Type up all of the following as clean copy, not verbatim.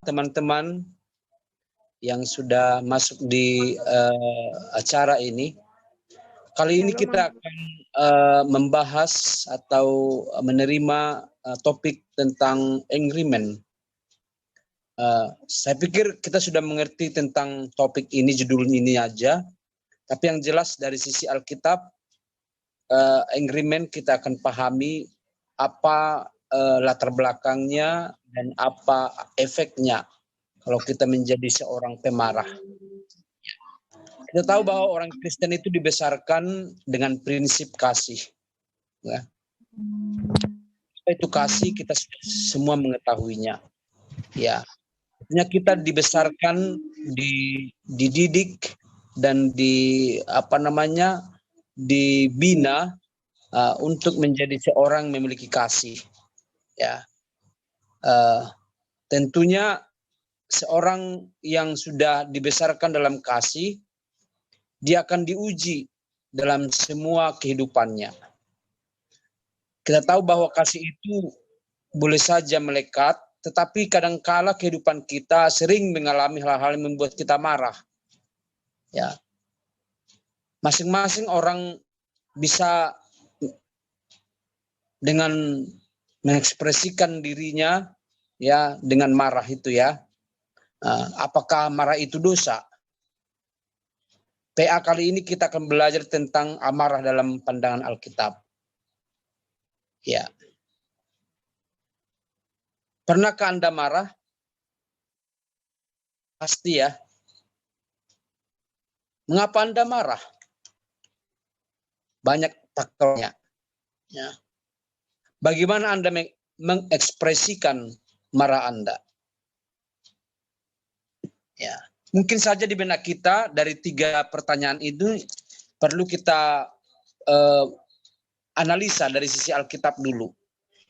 teman-teman yang sudah masuk di acara ini. Kali ini kita akan membahas atau menerima topik tentang angry man. Saya pikir kita sudah mengerti tentang topik ini, judul ini aja. Tapi yang jelas dari sisi Alkitab, angry man kita akan pahami apa latar belakangnya dan apa efeknya kalau kita menjadi seorang pemarah. Kita tahu bahwa orang Kristen itu dibesarkan dengan prinsip kasih. Ya. Itu kasih kita semua mengetahuinya. Ya, kita dibesarkan, dididik dan dibina untuk menjadi seorang memiliki kasih. Ya, tentunya seorang yang sudah dibesarkan dalam kasih, dia akan diuji dalam semua kehidupannya. Kita tahu bahwa kasih itu boleh saja melekat, tetapi kadangkala kehidupan kita sering mengalami hal-hal yang membuat kita marah. Ya, masing-masing orang bisa dengan mengekspresikan dirinya ya dengan marah itu ya. Apakah marah itu dosa? PA kali ini kita akan belajar tentang amarah dalam pandangan Alkitab. Ya. Pernahkah Anda marah? Pasti ya. Mengapa Anda marah? Banyak faktornya. Ya. Bagaimana Anda mengekspresikan marah Anda? Ya. Mungkin saja di benak kita dari 3 pertanyaan itu perlu kita analisa dari sisi Alkitab dulu.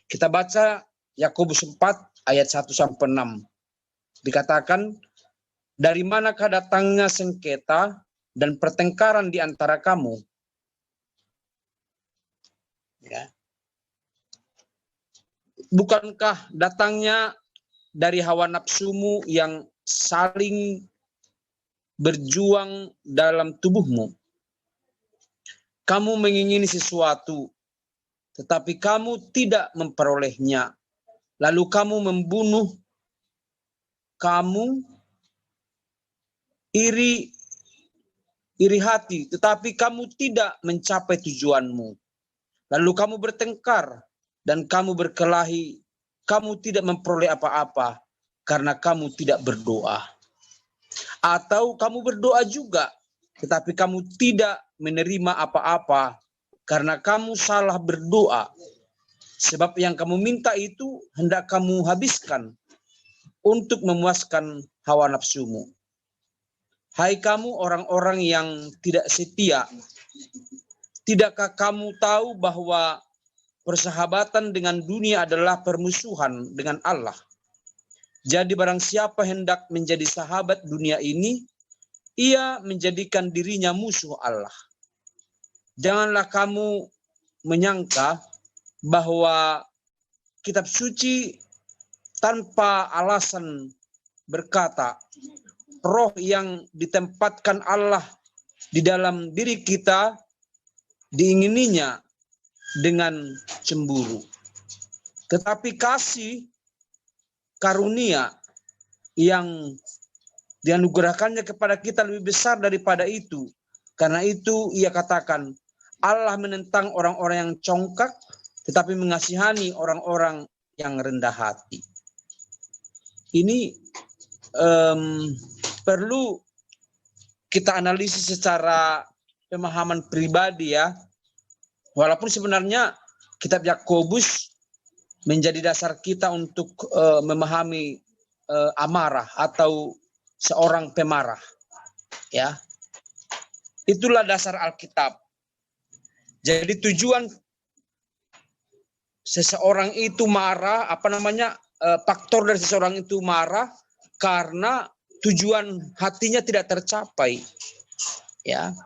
Kita baca Yakobus 4 ayat 1-6. Dikatakan, dari manakah datangnya sengketa dan pertengkaran di antara kamu? Ya. Bukankah datangnya dari hawa nafsumu yang saling berjuang dalam tubuhmu? Kamu mengingini sesuatu, tetapi kamu tidak memperolehnya. Lalu kamu membunuh, kamu iri hati, tetapi kamu tidak mencapai tujuanmu. Lalu kamu bertengkar dan kamu berkelahi, kamu tidak memperoleh apa-apa karena kamu tidak berdoa. Atau kamu berdoa juga, tetapi kamu tidak menerima apa-apa karena kamu salah berdoa. Sebab yang kamu minta itu hendak kamu habiskan untuk memuaskan hawa nafsumu. Hai kamu orang-orang yang tidak setia, tidakkah kamu tahu bahwa persahabatan dengan dunia adalah permusuhan dengan Allah? Jadi barang siapa hendak menjadi sahabat dunia ini, ia menjadikan dirinya musuh Allah. Janganlah kamu menyangka bahwa kitab suci tanpa alasan berkata, roh yang ditempatkan Allah di dalam diri kita diingininya dengan cemburu. Tetapi kasih karunia yang dianugerahkannya kepada kita lebih besar daripada itu. Karena itu ia katakan, Allah menentang orang-orang yang congkak, tetapi mengasihani orang-orang yang rendah hati. Ini perlu kita analisis secara pemahaman pribadi ya. Walaupun sebenarnya kitab Yakobus menjadi dasar kita untuk memahami amarah atau seorang pemarah. Ya. Itulah dasar Alkitab. Jadi tujuan seseorang itu marah, faktor dari seseorang itu marah karena tujuan hatinya tidak tercapai. Ya.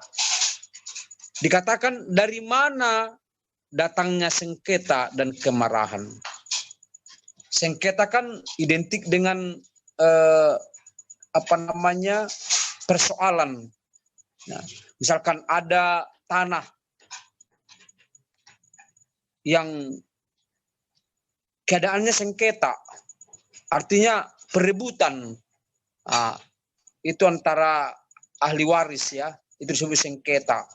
Dikatakan dari mana datangnya sengketa dan kemarahan. Sengketa kan identik dengan persoalan. Nah, misalkan ada tanah yang keadaannya sengketa, artinya perebutan, itu antara ahli waris ya, itu disebut sengketa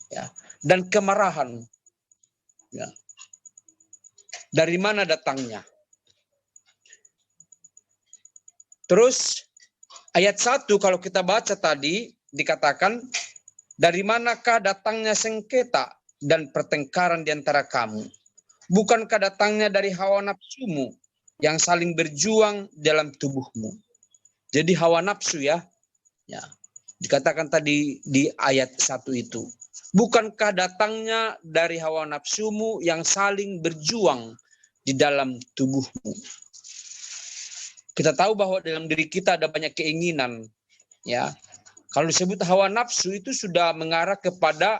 ya, dan kemarahan ya. Dari mana datangnya? Terus ayat 1 kalau kita baca tadi dikatakan, dari manakah datangnya sengketa dan pertengkaran di antara kamu? Bukankah datangnya dari hawa nafsumu yang saling berjuang dalam tubuhmu? Jadi hawa nafsu ya. Ya. Dikatakan tadi di ayat 1 itu. Bukankah datangnya dari hawa nafsumu yang saling berjuang di dalam tubuhmu? Kita tahu bahwa dalam diri kita ada banyak keinginan, ya. Kalau disebut hawa nafsu itu sudah mengarah kepada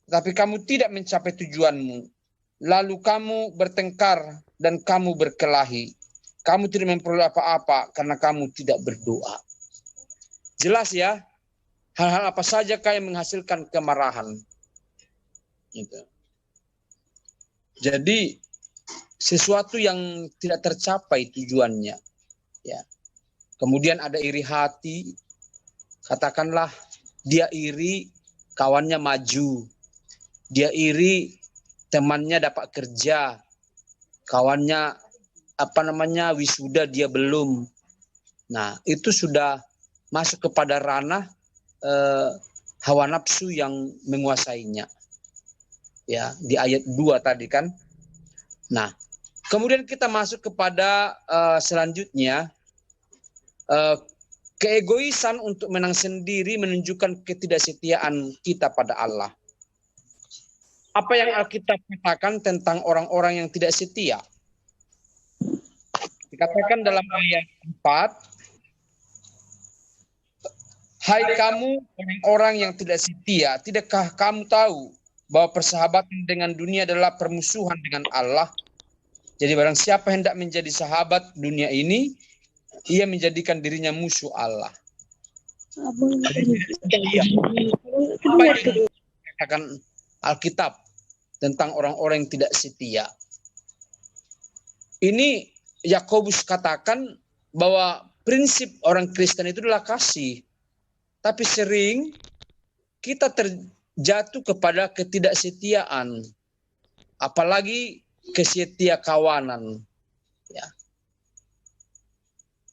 tapi kamu tidak mencapai tujuanmu. Lalu kamu bertengkar dan kamu berkelahi. Kamu tidak memperoleh apa-apa karena kamu tidak berdoa. Jelas ya, hal-hal apa saja yang menghasilkan kemarahan. Gitu. Jadi sesuatu yang tidak tercapai tujuannya. Ya. Kemudian ada iri hati. Katakanlah dia iri kawannya maju. Dia iri temannya dapat kerja. Kawannya wisuda dia belum. Nah, itu sudah masuk kepada ranah hawa nafsu yang menguasainya. Ya, di ayat 2 tadi kan. Nah, kemudian kita masuk kepada selanjutnya, keegoisan untuk menang sendiri menunjukkan ketidaksetiaan kita pada Allah. Apa yang Alkitab katakan tentang orang-orang yang tidak setia? Dikatakan dalam ayat 4, hai kamu orang-orang yang tidak setia, tidakkah kamu tahu bahwa persahabatan dengan dunia adalah permusuhan dengan Allah? Jadi barang siapa hendak menjadi sahabat dunia ini, ia menjadikan dirinya musuh Allah. Apa yang dikatakan Alkitab tentang orang-orang yang tidak setia? Ini Yakobus katakan bahwa prinsip orang Kristen itu adalah kasih. Tapi sering kita terjatuh kepada ketidaksetiaan. Apalagi kesetia kawanan.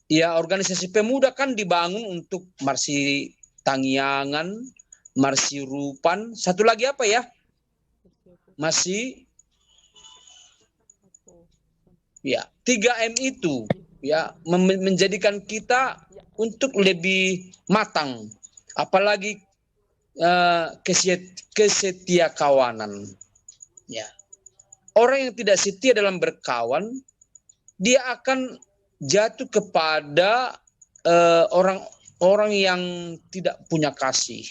Ya, organisasi pemuda kan dibangun untuk Marsi Tangyangan, Marsi Rupan, satu lagi apa ya? Masih ya, 3M itu ya menjadikan kita untuk lebih matang, apalagi kesetia kawanan. Ya. Orang yang tidak setia dalam berkawan, dia akan jatuh kepada orang-orang yang tidak punya kasih,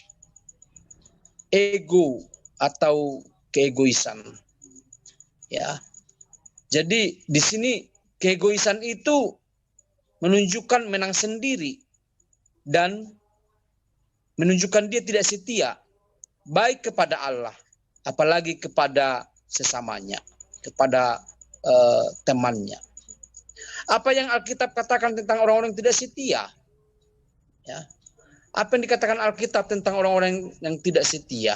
ego atau keegoisan. Ya. Jadi di sini keegoisan itu menunjukkan menang sendiri dan menunjukkan dia tidak setia baik kepada Allah, apalagi kepada sesamanya, kepada temannya. Apa yang Alkitab katakan tentang orang-orang yang tidak setia? Ya. Apa yang dikatakan Alkitab tentang orang-orang yang tidak setia?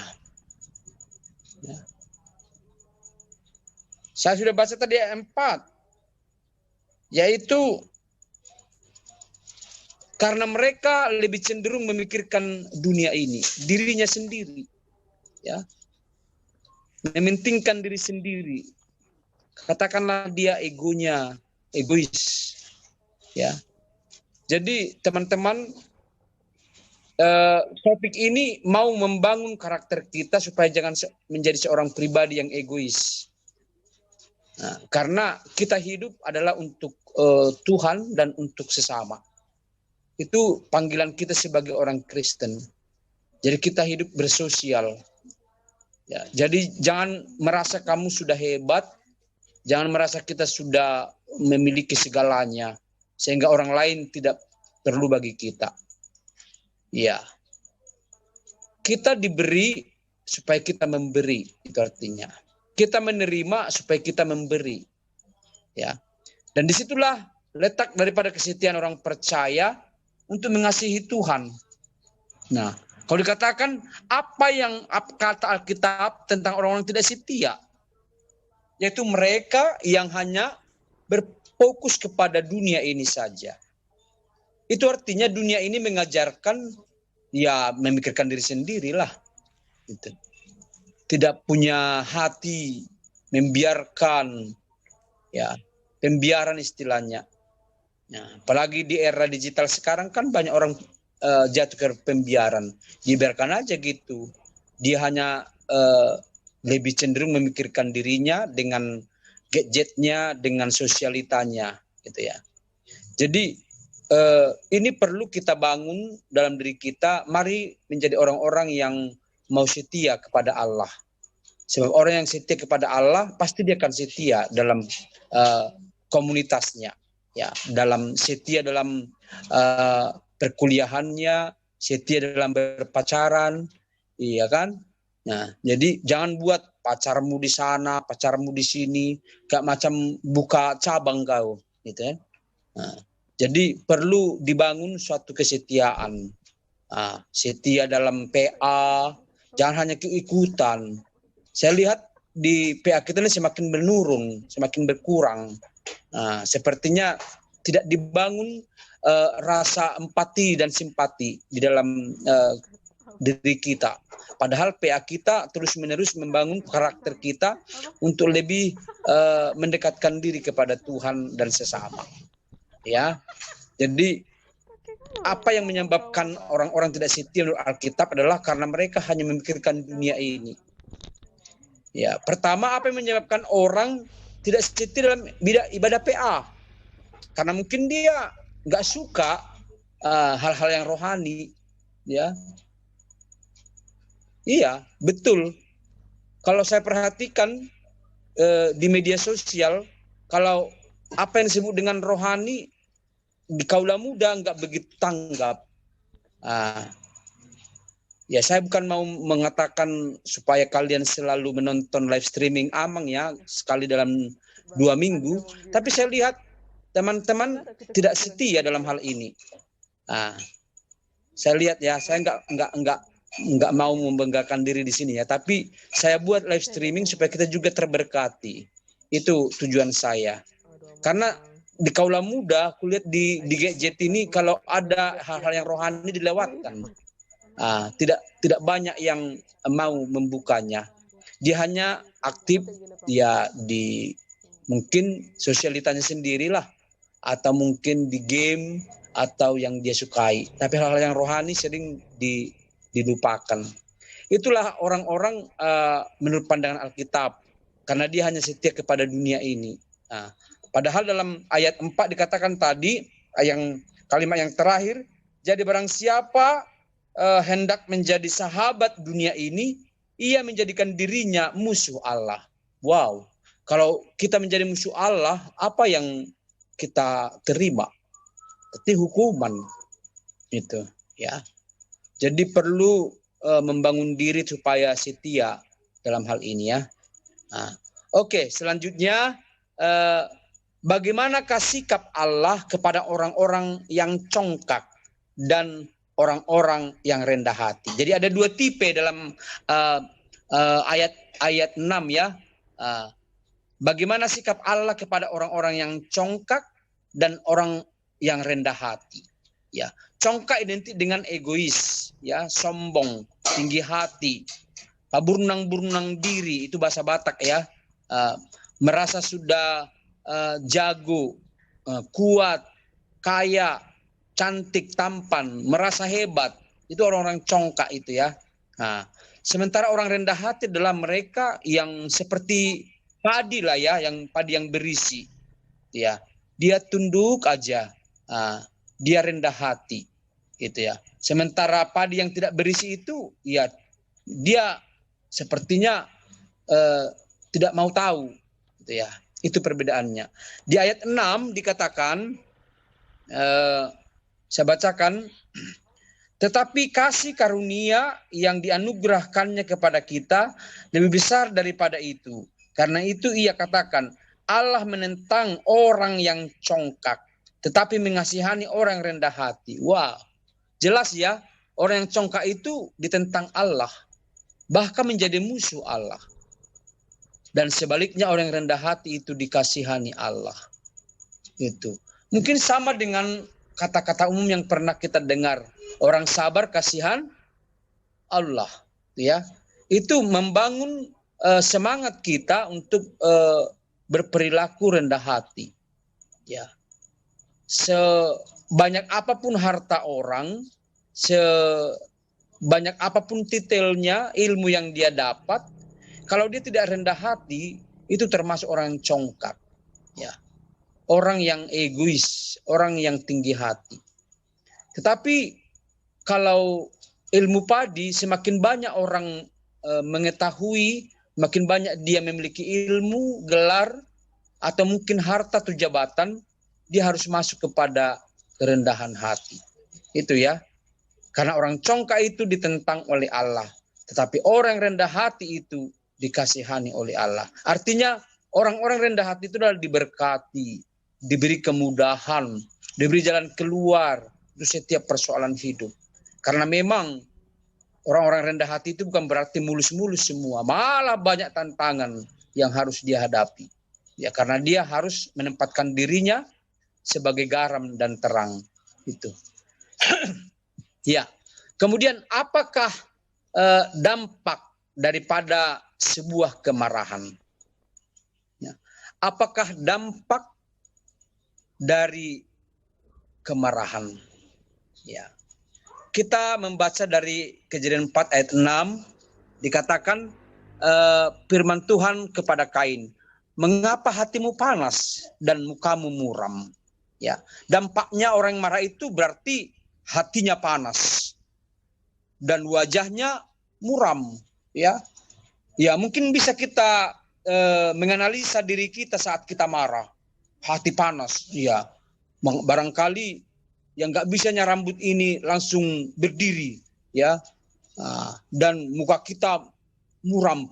Ya. Saya sudah baca tadi ayat 4, yaitu karena mereka lebih cenderung memikirkan dunia ini, dirinya sendiri, ya, mementingkan diri sendiri. Katakanlah dia egonya, egois, ya. Jadi teman-teman, topik ini mau membangun karakter kita supaya jangan menjadi seorang pribadi yang egois. Nah, karena kita hidup adalah untuk Tuhan dan untuk sesama. Itu panggilan kita sebagai orang Kristen. Jadi kita hidup bersosial. Ya, jadi jangan merasa kamu sudah hebat, jangan merasa kita sudah memiliki segalanya, sehingga orang lain tidak perlu bagi kita. Ya, kita diberi supaya kita memberi, itu artinya. Kita menerima supaya kita memberi. Ya, dan disitulah letak daripada kesetiaan orang percaya untuk mengasihi Tuhan. Nah, kalau dikatakan apa yang kata Alkitab tentang orang-orang tidak setia, yaitu mereka yang hanya berfokus kepada dunia ini saja. Itu artinya dunia ini mengajarkan ya memikirkan diri sendirilah. Gitu. Tidak punya hati, membiarkan ya pembiaran istilahnya. Nah, apalagi di era digital sekarang kan banyak orang jatuh ke pembiaran. Dibiarkan aja gitu. Dia hanya lebih cenderung memikirkan dirinya dengan gadgetnya, dengan sosialitanya, gitu ya. Jadi ini perlu kita bangun dalam diri kita. Mari menjadi orang-orang yang mau setia kepada Allah. Sebab orang yang setia kepada Allah pasti dia akan setia dalam komunitasnya. Ya, dalam setia dalam perkuliahannya, setia dalam berpacaran, iya kan? Nah, jadi jangan buat pacarmu di sana, pacarmu di sini, kayak macam buka cabang kau, gitu ya. Nah, jadi perlu dibangun suatu kesetiaan, setia dalam PA, jangan hanya keikutan. Saya lihat di PA kita ini semakin menurun, semakin berkurang. Nah, sepertinya tidak dibangun rasa empati dan simpati di dalam diri kita. Padahal PA kita terus-menerus membangun karakter kita untuk lebih mendekatkan diri kepada Tuhan dan sesama. Ya, jadi apa yang menyebabkan orang-orang tidak setia menurut Alkitab adalah karena mereka hanya memikirkan dunia ini. Ya, pertama apa yang menyebabkan orang tidak setia dalam ibadah PA? Karena mungkin dia nggak suka hal-hal yang rohani, ya. Iya, betul. Kalau saya perhatikan di media sosial, kalau apa yang disebut dengan rohani di kaula muda nggak begitu tanggap. Ya, saya bukan mau mengatakan supaya kalian selalu menonton live streaming Amang ya sekali dalam 2 minggu, tapi saya lihat teman-teman tidak setia dalam hal ini. Saya lihat ya, saya nggak mau membanggakan diri di sini ya, tapi saya buat live streaming supaya kita juga terberkati. Itu tujuan saya. Karena di kaula muda, kulihat di gadget ini kalau ada hal-hal yang rohani dilewatkan. Tidak banyak yang mau membukanya. Dia hanya aktif ya di mungkin sosialitanya sendirilah, atau mungkin di game atau yang dia sukai. Tapi hal-hal yang rohani sering dilupakan. Itulah orang-orang menurut pandangan Alkitab, karena dia hanya setia kepada dunia ini. Padahal dalam ayat 4 dikatakan tadi, kalimat yang terakhir, jadi barang siapa hendak menjadi sahabat dunia ini, ia menjadikan dirinya musuh Allah. Wow, kalau kita menjadi musuh Allah, apa yang kita terima? Berarti hukuman. Itu, ya. Jadi perlu membangun diri supaya setia dalam hal ini ya. Oke, selanjutnya bagaimanakah sikap Allah kepada orang-orang yang congkak dan orang-orang yang rendah hati. Jadi ada 2 tipe dalam ayat 6 ya. Bagaimana sikap Allah kepada orang-orang yang congkak dan orang yang rendah hati. Ya, congkak identik dengan egois, ya, sombong, tinggi hati, burnang-burnang diri, itu bahasa Batak ya. Merasa sudah jago, kuat, kaya, cantik, tampan, merasa hebat. Itu orang-orang congkak itu ya. Nah, sementara orang rendah hati adalah mereka yang seperti padi lah ya, yang padi yang berisi. Ya, dia tunduk aja. Dia rendah hati, gitu ya. Sementara padi yang tidak berisi itu, ya dia sepertinya tidak mau tahu, gitu ya. Itu perbedaannya. Di ayat 6 dikatakan, saya bacakan, tetapi kasih karunia yang dianugerahkannya kepada kita lebih besar daripada itu. Karena itu ia katakan, Allah menentang orang yang congkak, tetapi mengasihani orang yang rendah hati. Wah, jelas ya, orang yang congkak itu ditentang Allah, bahkan menjadi musuh Allah. Dan sebaliknya orang yang rendah hati itu dikasihani Allah. Itu mungkin sama dengan kata-kata umum yang pernah kita dengar, orang sabar kasihan Allah, ya. Itu membangun semangat kita untuk berperilaku rendah hati, ya. Sebanyak apapun harta orang, sebanyak apapun titelnya, ilmu yang dia dapat, kalau dia tidak rendah hati, itu termasuk orang yang congkak, ya. Orang yang egois, orang yang tinggi hati. Tetapi kalau ilmu padi, semakin banyak orang mengetahui, makin banyak dia memiliki ilmu, gelar, atau mungkin harta atau jabatan, dia harus masuk kepada kerendahan hati. Itu ya. Karena orang congkak itu ditentang oleh Allah. Tetapi orang rendah hati itu dikasihani oleh Allah. Artinya orang-orang rendah hati itu adalah diberkati, diberi kemudahan, diberi jalan keluar untuk setiap persoalan hidup. Karena memang orang-orang rendah hati itu bukan berarti mulus-mulus semua. Malah banyak tantangan yang harus dia hadapi. Ya, karena dia harus menempatkan dirinya sebagai garam dan terang itu. Ya. Kemudian apakah dampak daripada sebuah kemarahan? Ya. Apakah dampak dari kemarahan? Ya. Kita membaca dari Kejadian 4 ayat 6 dikatakan firman Tuhan kepada Kain, "Mengapa hatimu panas dan mukamu muram?" Ya, dampaknya orang yang marah itu berarti hatinya panas dan wajahnya muram, ya. Ya, mungkin bisa kita menganalisa diri kita saat kita marah, hati panas, ya. Barangkali yang nggak bisanya rambut ini langsung berdiri, ya, dan muka kita muram,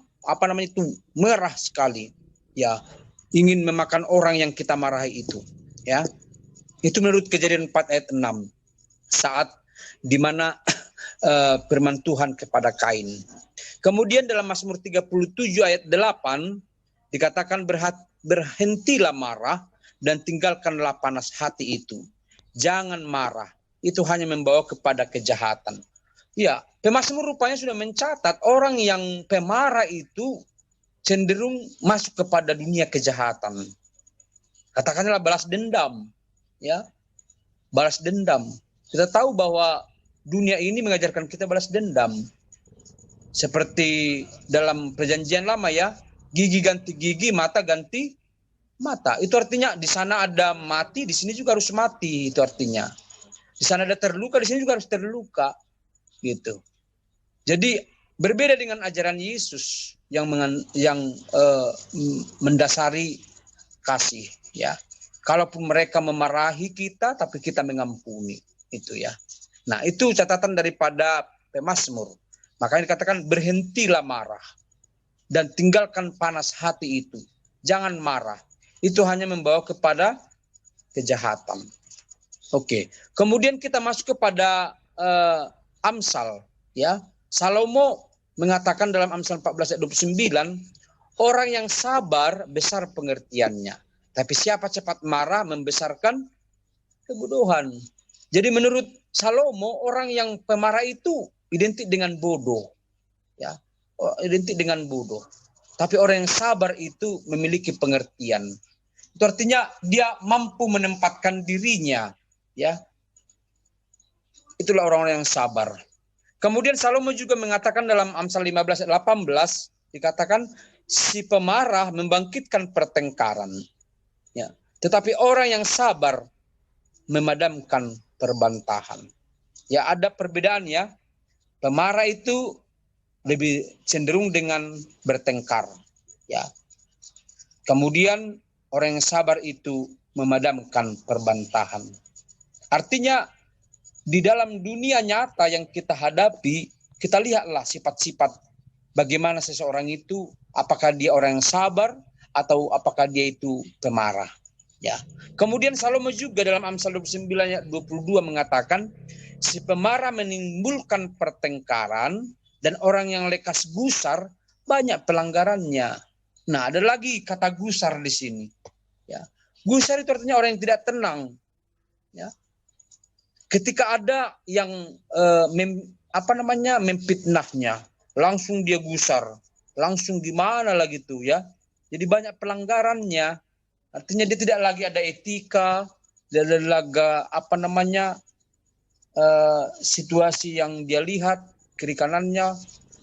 merah sekali, ya, ingin memakan orang yang kita marahi itu, ya. Itu menurut Kejadian 4 ayat 6. Saat dimana firman Tuhan kepada Kain. Kemudian dalam Mazmur 37 ayat 8 dikatakan, berhentilah marah dan tinggalkanlah panas hati itu. Jangan marah, itu hanya membawa kepada kejahatan. Ya, pemazmur rupanya sudah mencatat orang yang pemarah itu cenderung masuk kepada dunia kejahatan. Katakanlah balas dendam. Ya, balas dendam. Kita tahu bahwa dunia ini mengajarkan kita balas dendam. Seperti dalam perjanjian lama ya, gigi ganti gigi, mata ganti mata. Itu artinya di sana ada mati, di sini juga harus mati. Itu artinya di sana ada terluka, di sini juga harus terluka. Gitu. Jadi berbeda dengan ajaran Yesus yang mendasari kasih. Ya. Kalaupun mereka memarahi kita, tapi kita mengampuni, itu ya. Nah, itu catatan daripada pemazmur. Makanya dikatakan berhentilah marah dan tinggalkan panas hati itu. Jangan marah. Itu hanya membawa kepada kejahatan. Oke. Kemudian kita masuk kepada Amsal, ya. Salomo mengatakan dalam Amsal 14 ayat 29, orang yang sabar besar pengertiannya, tapi siapa cepat marah membesarkan kebodohan. Jadi menurut Salomo, orang yang pemarah itu identik dengan bodoh, ya, identik dengan bodoh. Tapi orang yang sabar itu memiliki pengertian. Itu artinya dia mampu menempatkan dirinya, ya. Itulah orang-orang yang sabar. Kemudian Salomo juga mengatakan dalam Amsal 15 ayat 18, dikatakan si pemarah membangkitkan pertengkaran, ya. Tetapi orang yang sabar memadamkan perbantahan. Ya, ada perbedaan ya. Pemarah itu lebih cenderung dengan bertengkar, ya. Kemudian orang yang sabar itu memadamkan perbantahan. Artinya di dalam dunia nyata yang kita hadapi, kita lihatlah sifat-sifat bagaimana seseorang itu, apakah dia orang yang sabar atau apakah dia itu pemarah, ya. Kemudian Salomo juga dalam Amsal 29 ayat 22 mengatakan si pemarah menimbulkan pertengkaran dan orang yang lekas gusar banyak pelanggarannya. Nah, ada lagi kata gusar di sini, ya. Gusar itu artinya orang yang tidak tenang, ya. Ketika ada yang memfitnahnya, langsung dia gusar, langsung gimana lagi tuh, ya. Jadi banyak pelanggarannya. Artinya dia tidak lagi ada etika, tidak lagi situasi yang dia lihat kiri kanannya,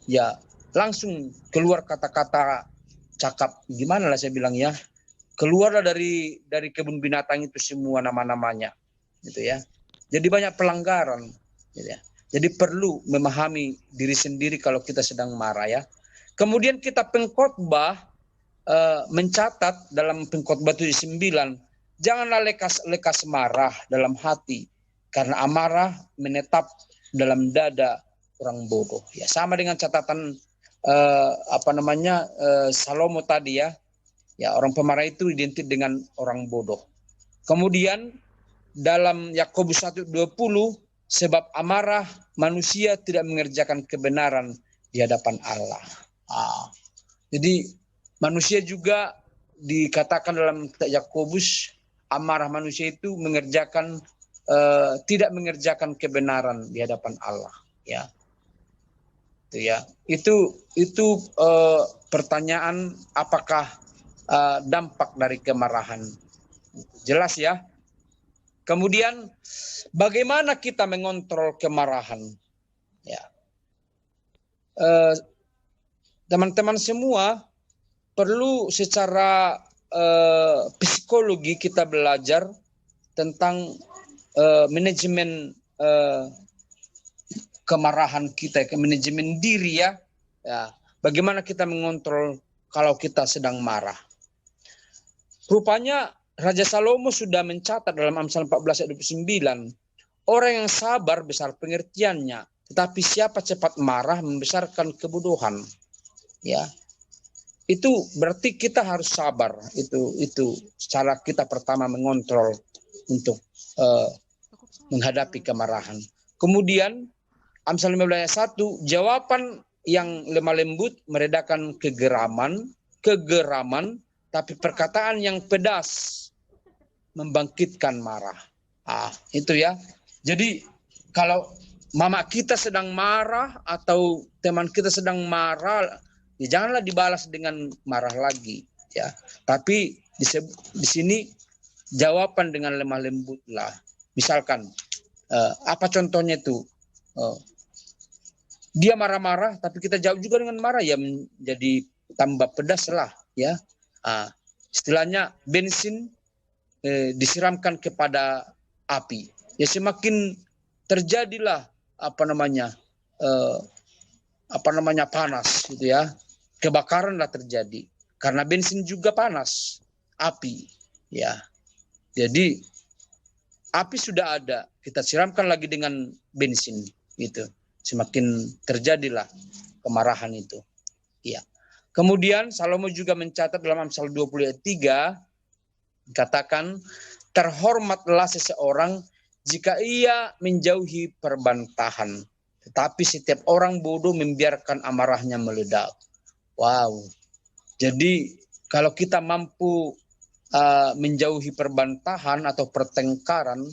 ya langsung keluar kata-kata cakap, gimana lah saya bilang ya, keluarlah dari kebun binatang itu semua nama-namanya, gitu ya. Jadi banyak pelanggaran, gitu ya. Jadi perlu memahami diri sendiri kalau kita sedang marah, ya. Kemudian kita pengkhotbah mencatat dalam pengkhotbah 79, janganlah lekas marah dalam hati, karena amarah menetap dalam dada orang bodoh. Ya, sama dengan catatan Salomo tadi, ya. Ya, orang pemarah itu identik dengan orang bodoh. Kemudian dalam Yakobus 1:20, sebab amarah manusia tidak mengerjakan kebenaran di hadapan Allah. Jadi manusia juga dikatakan dalam Yakobus, amarah manusia itu tidak mengerjakan kebenaran di hadapan Allah, ya. Itu ya. Itu pertanyaan apakah dampak dari kemarahan. Jelas ya. Kemudian bagaimana kita mengontrol kemarahan? Ya. Teman-teman semua perlu secara psikologi kita belajar tentang manajemen kemarahan kita, manajemen diri, ya. Ya. Bagaimana kita mengontrol kalau kita sedang marah. Rupanya Raja Salomo sudah mencatat dalam Amsal 14 ayat 29, orang yang sabar besar pengertiannya, tetapi siapa cepat marah membesarkan kebodohan. Ya. Itu berarti kita harus sabar. Itu cara kita pertama mengontrol untuk menghadapi kemarahan. Kemudian Amsal 15 ayat 1, jawaban yang lemah lembut meredakan kegeraman, tapi perkataan yang pedas membangkitkan marah. Itu ya. Jadi kalau mama kita sedang marah atau teman kita sedang marah, ya janganlah dibalas dengan marah lagi, ya. Tapi di sini jawaban dengan lemah lembut lah. Misalkan apa contohnya itu? Dia marah-marah, tapi kita jawab juga dengan marah, ya menjadi tambah pedas lah, ya. Istilahnya bensin disiramkan kepada api, ya semakin terjadilah panas, gitu ya. Kebakaranlah terjadi karena bensin juga panas, api, ya. Jadi api sudah ada, kita siramkan lagi dengan bensin, gitu. Semakin terjadilah kemarahan itu. Ya. Kemudian Salomo juga mencatat dalam Amsal 20 ayat 3, katakan, terhormatlah seseorang jika ia menjauhi perbantahan, Tetapi setiap orang bodoh membiarkan amarahnya meledak. Wow. Jadi kalau kita mampu menjauhi perbantahan atau pertengkaran,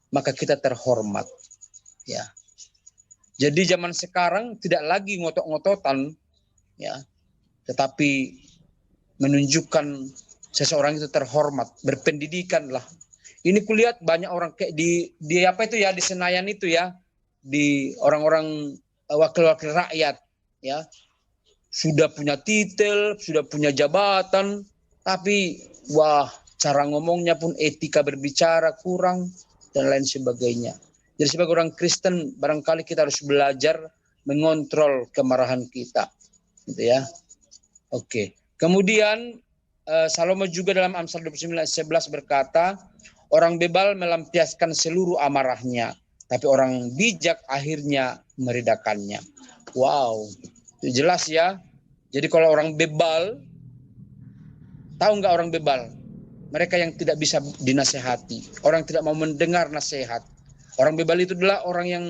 maka kita terhormat. Ya. Jadi zaman sekarang tidak lagi ngotot-ngototan, ya, tetapi menunjukkan seseorang itu terhormat, berpendidikan lah. Ini kulihat banyak orang kayak di apa itu ya, di Senayan itu ya, di orang-orang wakil-wakil rakyat, ya, sudah punya titel, sudah punya jabatan, tapi wah, cara ngomongnya pun etika berbicara kurang dan lain sebagainya. Jadi sebagai orang Kristen barangkali kita harus belajar mengontrol kemarahan kita, gitu ya. Oke. Kemudian Salomo juga dalam Amsal 29:11 berkata, orang bebal melampiaskan seluruh amarahnya, tapi orang bijak akhirnya meredakannya. Wow, itu jelas ya. Jadi kalau orang bebal, tahu nggak orang bebal? Mereka yang tidak bisa dinasehati, orang yang tidak mau mendengar nasihat. Orang bebal itu adalah orang yang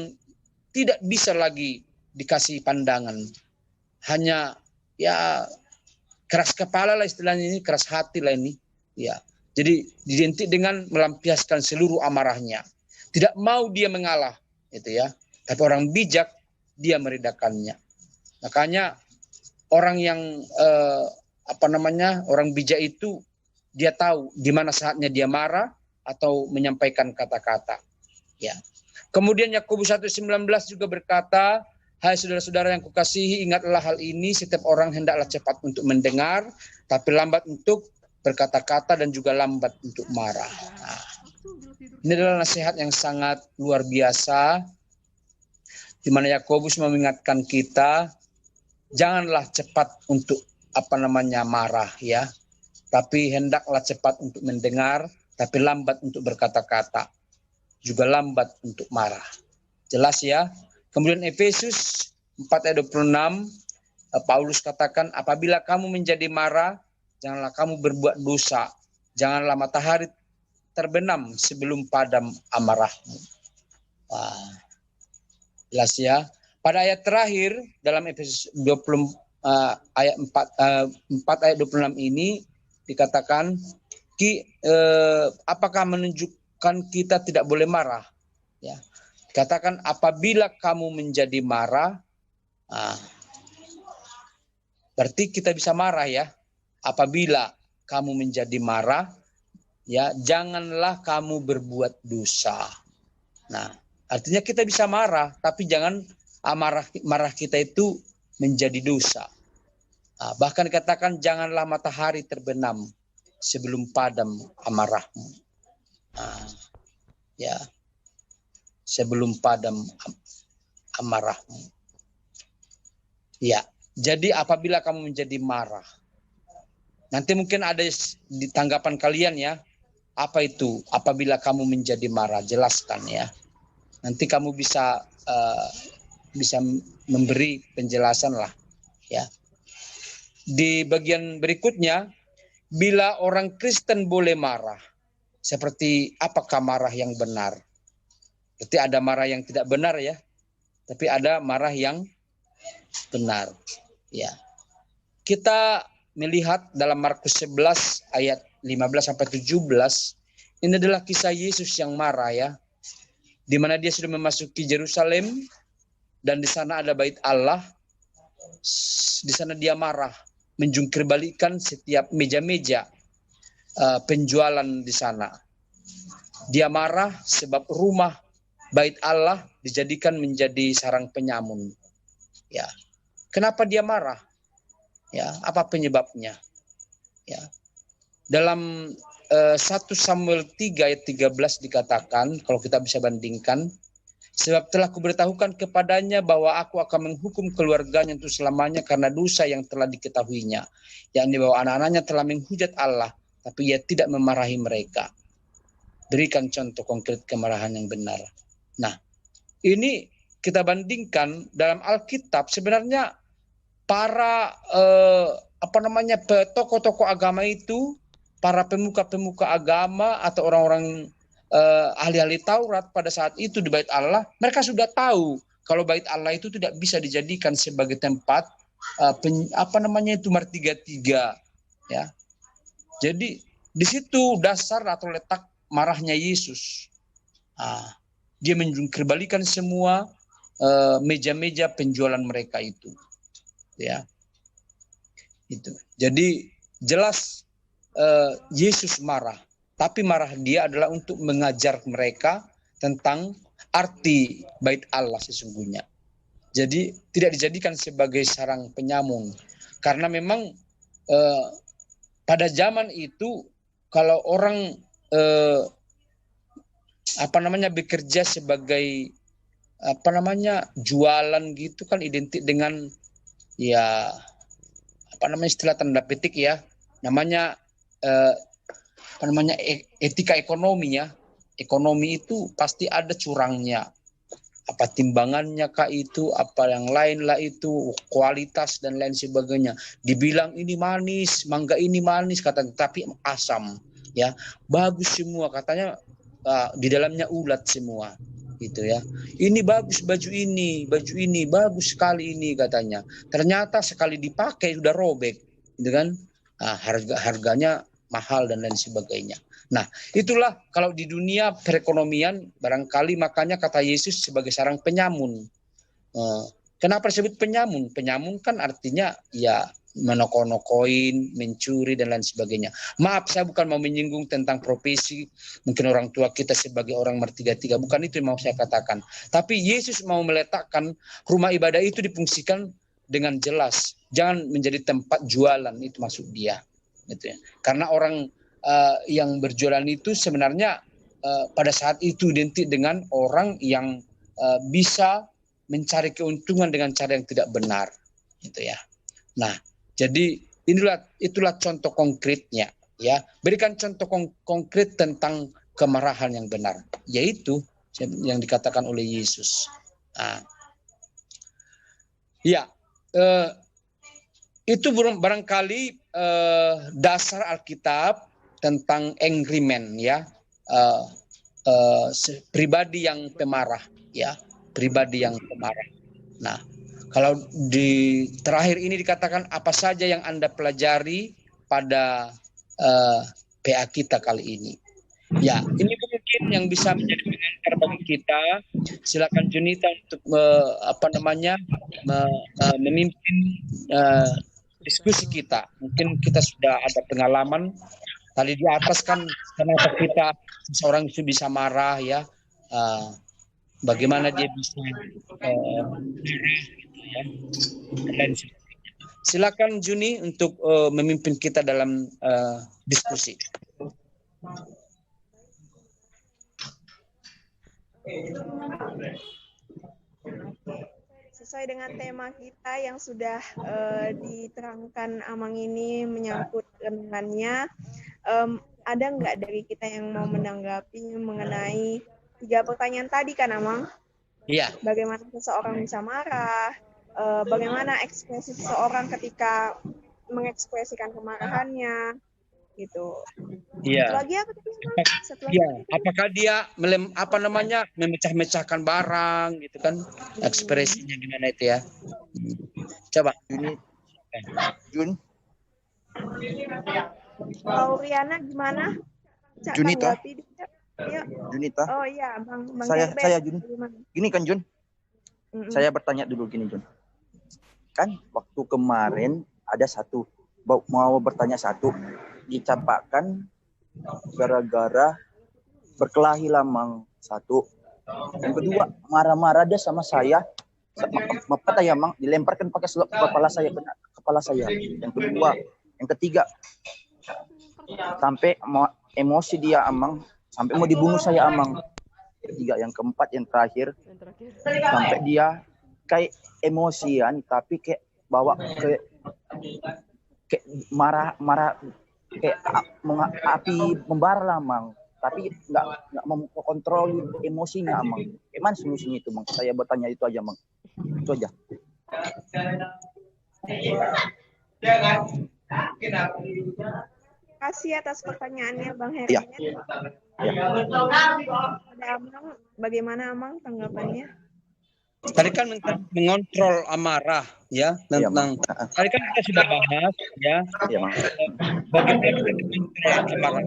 tidak bisa lagi dikasih pandangan. Hanya ya keras kepala lah istilahnya ini, keras hati lah ini. Ya, jadi identik dengan melampiaskan seluruh amarahnya. Tidak mau dia mengalah, itu ya. Tapi orang bijak dia meredakannya. Makanya orang yang orang bijak itu dia tahu di mana saatnya dia marah atau menyampaikan kata-kata. Ya. Kemudian Yakobus 1:19 juga berkata, hai saudara-saudara yang kukasihi, ingatlah hal ini, setiap orang hendaklah cepat untuk mendengar, tapi lambat untuk berkata-kata dan juga lambat untuk marah. Nah, ini adalah nasihat yang sangat luar biasa, di mana Yakobus mengingatkan kita, janganlah cepat untuk marah ya, tapi hendaklah cepat untuk mendengar, tapi lambat untuk berkata-kata, juga lambat untuk marah. Jelas ya. Kemudian Efesus 4:26, Paulus katakan, apabila kamu menjadi marah, janganlah kamu berbuat dosa. Janganlah matahari terbenam sebelum padam amarahmu. Wah, jelas ya. Pada ayat terakhir dalam Efesus 20 ayat 4 ayat 26 ini dikatakan, apakah menunjukkan kita tidak boleh marah? Ya. Katakan apabila kamu menjadi marah, berarti kita bisa marah ya. Apabila kamu menjadi marah, ya janganlah kamu berbuat dosa. Nah, artinya kita bisa marah, tapi jangan marah kita itu menjadi dosa. Bahkan dikatakan janganlah matahari terbenam sebelum padam amarahmu. Ya. Sebelum padam amarahmu. Ya, jadi apabila kamu menjadi marah, nanti mungkin ada di tanggapan kalian ya, apa itu apabila kamu menjadi marah, jelaskan ya. Nanti kamu bisa memberi penjelasan lah ya. Di bagian berikutnya, bila orang Kristen boleh marah, seperti apakah marah yang benar? Berarti ada marah yang tidak benar ya, tapi ada marah yang benar. Ya, kita melihat dalam Markus 11 ayat 15-17, ini adalah kisah Yesus yang marah ya, di mana dia sudah memasuki Yerusalem dan di sana ada bait Allah. Di sana dia marah, menjungkir balikan setiap meja-meja penjualan di sana. Dia marah sebab rumah bait Allah dijadikan menjadi sarang penyamun. Ya. Kenapa dia marah? Ya, apa penyebabnya? Ya. Dalam 1 Samuel 3 ayat 13 dikatakan, kalau kita bisa bandingkan, sebab telah kuberitahukan kepadanya bahwa aku akan menghukum keluarganya untuk selamanya karena dosa yang telah diketahuinya, yakni bahwa anak-anaknya telah menghujat Allah, tapi ia tidak memarahi mereka. Berikan contoh konkret kemarahan yang benar. Nah, ini kita bandingkan dalam Alkitab, sebenarnya para tokoh-tokoh agama itu, para pemuka-pemuka agama atau orang-orang ahli-ahli Taurat pada saat itu di bait Allah, mereka sudah tahu kalau bait Allah itu tidak bisa dijadikan sebagai tempat martiga-tiga, ya. Jadi di situ dasar atau letak marahnya Yesus. Dia menjungkir-balikan semua meja-meja penjualan mereka itu, ya. Itu. Jadi jelas Yesus marah, tapi marah dia adalah untuk mengajar mereka tentang arti bait Allah sesungguhnya. Jadi tidak dijadikan sebagai sarang penyambung, karena memang pada zaman itu kalau orang bekerja sebagai jualan gitu kan identik dengan istilah tanda petik ya, namanya etika ekonomi ya. Ekonomi itu pasti ada curangnya, apa timbangannya kah itu, apa yang lain lah itu, kualitas dan lain sebagainya. Dibilang ini manis, mangga ini manis katanya, tapi asam ya, bagus semua katanya, di dalamnya ulat semua gitu ya. Ini bagus baju ini bagus sekali ini katanya, ternyata sekali dipakai sudah robek gitu kan. Harganya mahal dan lain sebagainya. Nah, itulah kalau di dunia perekonomian barangkali makanya kata Yesus sebagai sarang penyamun. Kenapa disebut penyamun? Penyamun kan artinya ya menoko-nokoin, mencuri dan lain sebagainya. Maaf, saya bukan mau menyinggung tentang profesi mungkin orang tua kita sebagai orang martiga-tiga, bukan itu yang mau saya katakan. Tapi Yesus mau meletakkan rumah ibadah itu difungsikan dengan jelas, jangan menjadi tempat jualan, itu maksud dia. Gitu ya. Karena orang yang berjualan itu sebenarnya pada saat itu identik dengan orang yang bisa mencari keuntungan dengan cara yang tidak benar, gitu ya. Nah, jadi itulah contoh konkretnya, ya. Berikan contoh konkret tentang kemarahan yang benar, yaitu yang dikatakan oleh Yesus. Itu barangkali dasar Alkitab tentang angry man, ya, pribadi yang pemarah, ya, pribadi yang pemarah. Nah, kalau di terakhir ini dikatakan apa saja yang Anda pelajari pada PA kita kali ini. Ya, ini mungkin yang bisa menjadi pengantar bagi kita. Silakan Junita untuk memimpin diskusi kita. Mungkin kita sudah ada pengalaman tadi di atas kan, kenapa kita seorang itu bisa marah ya, bagaimana dia bisa marah gitu ya. Silakan Juni untuk memimpin kita dalam diskusi. Sesuai dengan tema kita yang sudah diterangkan Amang ini menyangkut renungannya, ada nggak dari kita yang mau menanggapi mengenai 3 pertanyaan tadi kan Amang? Iya. Bagaimana seseorang bisa marah, bagaimana ekspresi seseorang ketika mengekspresikan kemarahannya, gitu. Iya. Lagi apa tadi? Iya. Apakah dia memecah-mecahkan barang gitu kan? Ekspresinya gimana itu ya? Coba. Jun. Riana gimana? Junita. Ya. Junita. Oh iya, Bang Saya Jun. Gini kan Jun. Saya bertanya dulu gini Jun. Kan waktu kemarin ada satu mau bertanya satu dicampakkan gara-gara berkelahi lamang satu. Yang kedua marah-marah dia sama saya. Apa ya Mang dilemparkan pakai kepala saya, kena kepala saya. Yang kedua, yang ketiga sampai mau emosi dia Amang, sampai mau dibunuh saya Amang. Ketiga, yang keempat, yang terakhir sampai dia kayak emosian tapi kayak bawa kayak marah kayak api membara lah Mang, tapi nggak mau kontrol emosinya Mang. Gimana solusinya itu Mang? Saya bertanya itu aja Mang. Itu aja. Kasih atas pertanyaannya Bang Heri. Ya. Ada Amang, bagaimana Amang tanggapannya? Tadi kan mengontrol amarah ya, Iya, tentang Mang. tadi kan kita sudah bahas ya Iya, Mang. bagaimana kita mengontrol amarah.